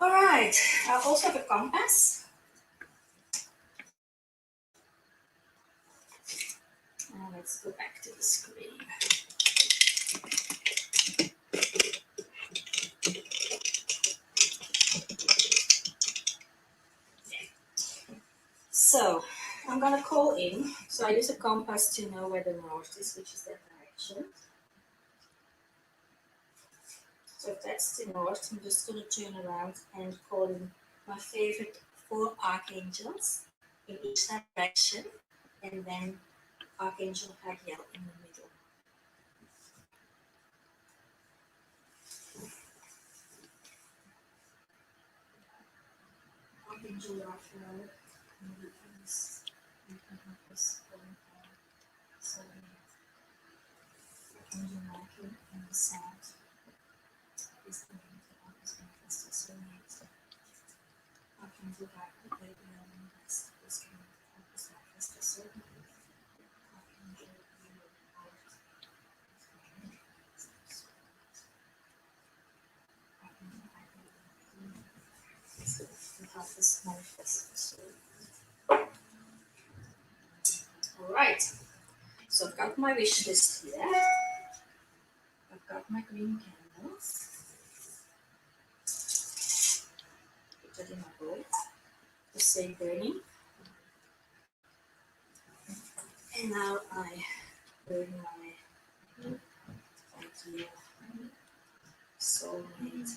All right. I also have a compass. Now let's go back to the screen. So I'm gonna call in. So I use a compass to know where the north is, which is that direction. So if that's the north, I'm just gonna turn around and call in my favorite 4 archangels in each direction, and then Archangel Hagiel in the middle. Archangel Raphael in the east, and the sound is the name that always manifests as SoulMate. Archangel Integration, Veerle this can always manifest as SoulMate. Archangel Veerle Van Tricht, help us manifest as SoulMate. All right. So I've got my wish list here. I've got my green candles. Put that in my bowl. The same burning. And now I burn my idea SoulMate.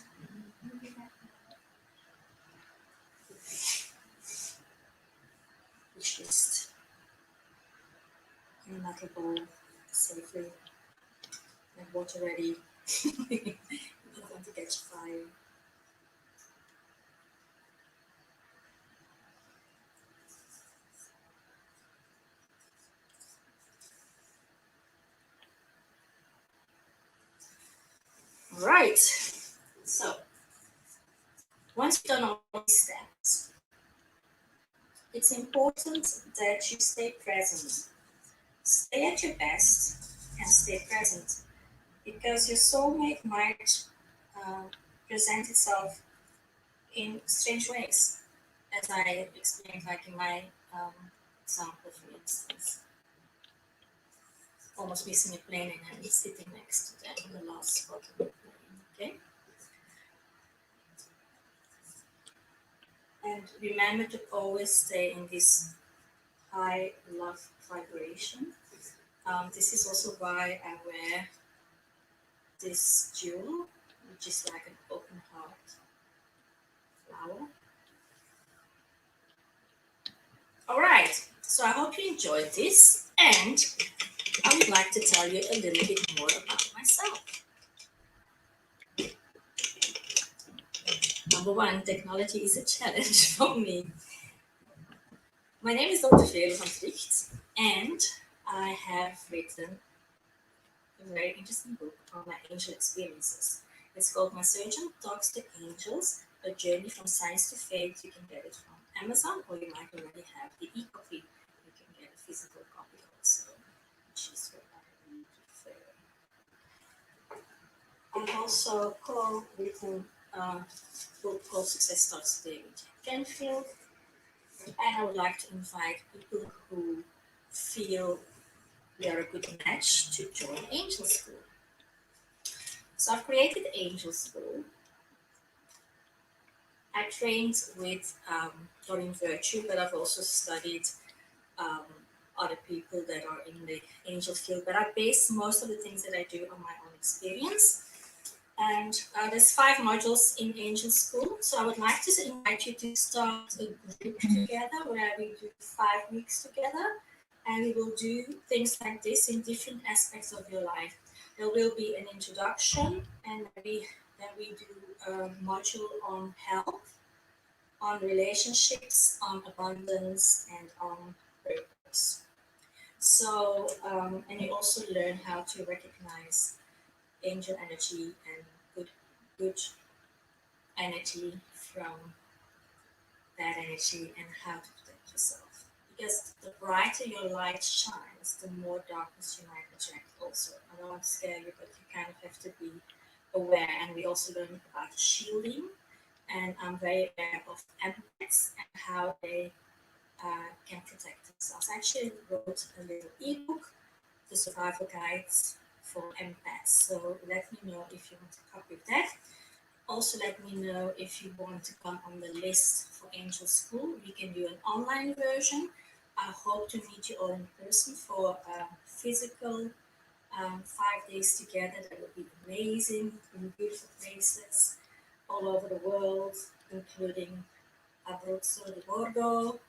Wish list in a metal bowl safely. And water ready. I'm not going to catch fire. All right. So once you've done all these steps, it's important that you stay present. Stay at your best and stay present, because your soulmate might present itself in strange ways, as I explained, like in my example, for instance. Almost missing a plane and I'm sitting next to them in the last spot of the plane, okay? And remember to always stay in this high love vibration. This is also why I wear this jewel, which is like an open heart flower. All right, so I hope you enjoyed this, and I would like to tell you a little bit more about myself. Number one, technology is a challenge for me. My name is Dr. Veerle Van Tricht, and I have written a very interesting book on my angel experiences. It's called My Surgeon Talks to Angels, A Journey from Science to Faith. You can get it from Amazon, or you might already have the e-copy. You can get a physical copy also, which is what I really prefer. I've also co-written a book called Success Starts Today with Canfield, and I would like to invite people who feel we are a good match to join Angel School. So I've created Angel School. I trained with Doreen Virtue, but I've also studied other people that are in the angel field. But I base most of the things that I do on my own experience. And there's 5 modules in Angel School. So I would like to invite you to start a group together where we do 5 weeks together. And we will do things like this in different aspects of your life. There will be an introduction, and then we do a module on health, on relationships, on abundance, and on purpose. So, and you also learn how to recognize angel energy and good energy from bad energy, and how to protect yourself. Because the brighter your light shines, the more darkness you might attract also. I don't want to scare you, but you kind of have to be aware. And we also learn about shielding, and I'm very aware of empaths and how they can protect themselves. I actually wrote a little ebook, The Survival Guides for Empaths. So let me know if you want a copy of that. Also, let me know if you want to come on the list for Angel School. We can do an online version. I hope to meet you all in person for a physical 5 days together. That would be amazing, in beautiful places all over the world, including Abruzzo de Borgo,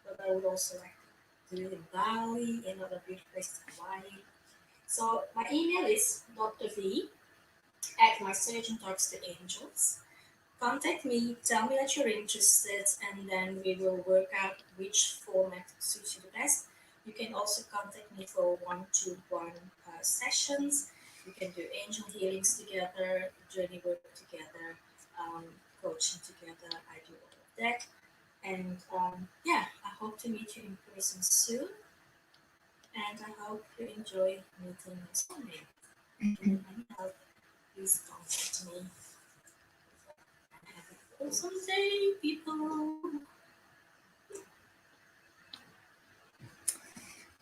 but I would also like to do it in Bali, in other beautiful places, Hawaii. So my email is drv@mysurgeontalkstoangels. Contact me, tell me that you're interested, and then we will work out which format suits you the best. You can also contact me for one-to-one sessions, We can do angel healings together, journey work together, coaching together. I do all of that. And yeah, I hope to meet you in person soon. And I hope you enjoy meeting your soulmate. If you need any help, please contact me. And have an awesome day, people.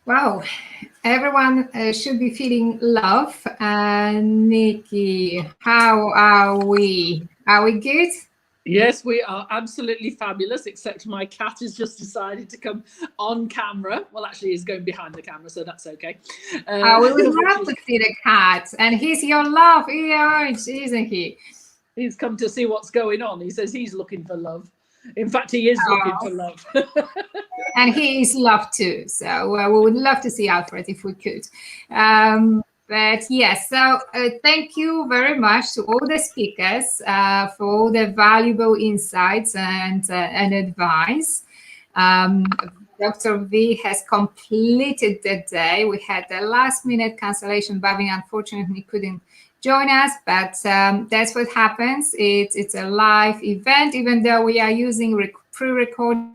Wow, everyone should be feeling love. Nikki, how are we? Are we good? Yes, we are absolutely fabulous, except my cat has just decided to come on camera. Well, actually, he's going behind the camera, so that's okay. We would love to see the cat. And he's your love, isn't he? He's come to see what's going on. He says he's looking for love. In fact, he is looking for love. And he is love too. So we would love to see Alfred if we could. But yes, so thank you very much to all the speakers for all the valuable insights and advice. Dr. V has completed the day. We had the last minute cancellation. Bhavin unfortunately couldn't join us, but that's what happens. It's a live event, even though we are using pre-recorded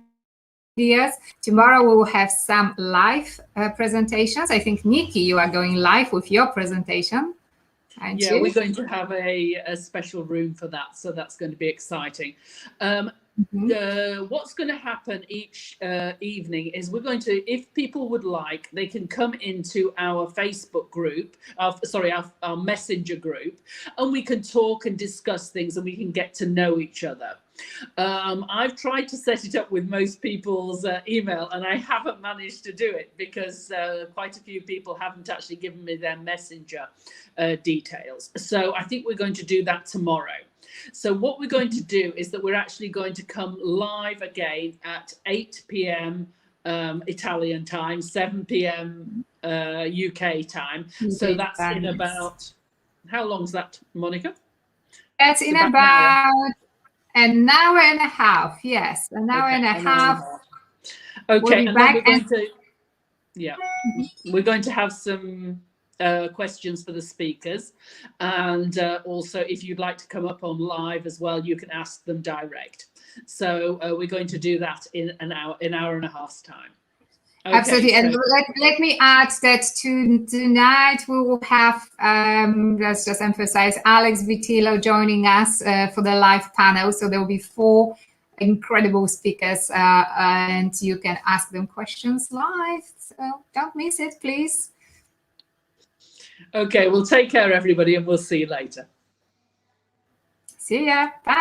videos. Tomorrow we will have some live presentations. I think, Nikki, you are going live with your presentation. Yeah, we're going to have a special room for that, so that's going to be exciting. What's going to happen each evening is we're going to, if people would like, they can come into our Facebook group, our messenger group, and we can talk and discuss things and we can get to know each other. I've tried to set it up with most people's email, and I haven't managed to do it because quite a few people haven't actually given me their messenger details. So I think we're going to do that tomorrow. So what we're going to do is that we're actually going to come live again at 8 p.m. Italian time, 7 p.m. UK time. So that's in about, how long's that, Monica? That's in about an hour and a half. Yes, an hour and a half. Okay, and then we're going to, we're going to have some questions for the speakers, and also if you'd like to come up on live as well, you can ask them direct. So we're going to do that in an hour and a half's time. Okay, absolutely. So, and let me add that tonight we will have, let's just emphasize, Alex Vitillo joining us for the live panel. So there will be 4 incredible speakers, and you can ask them questions live. So don't miss it, please. Okay, well, take care, everybody, and we'll see you later. See ya. Bye.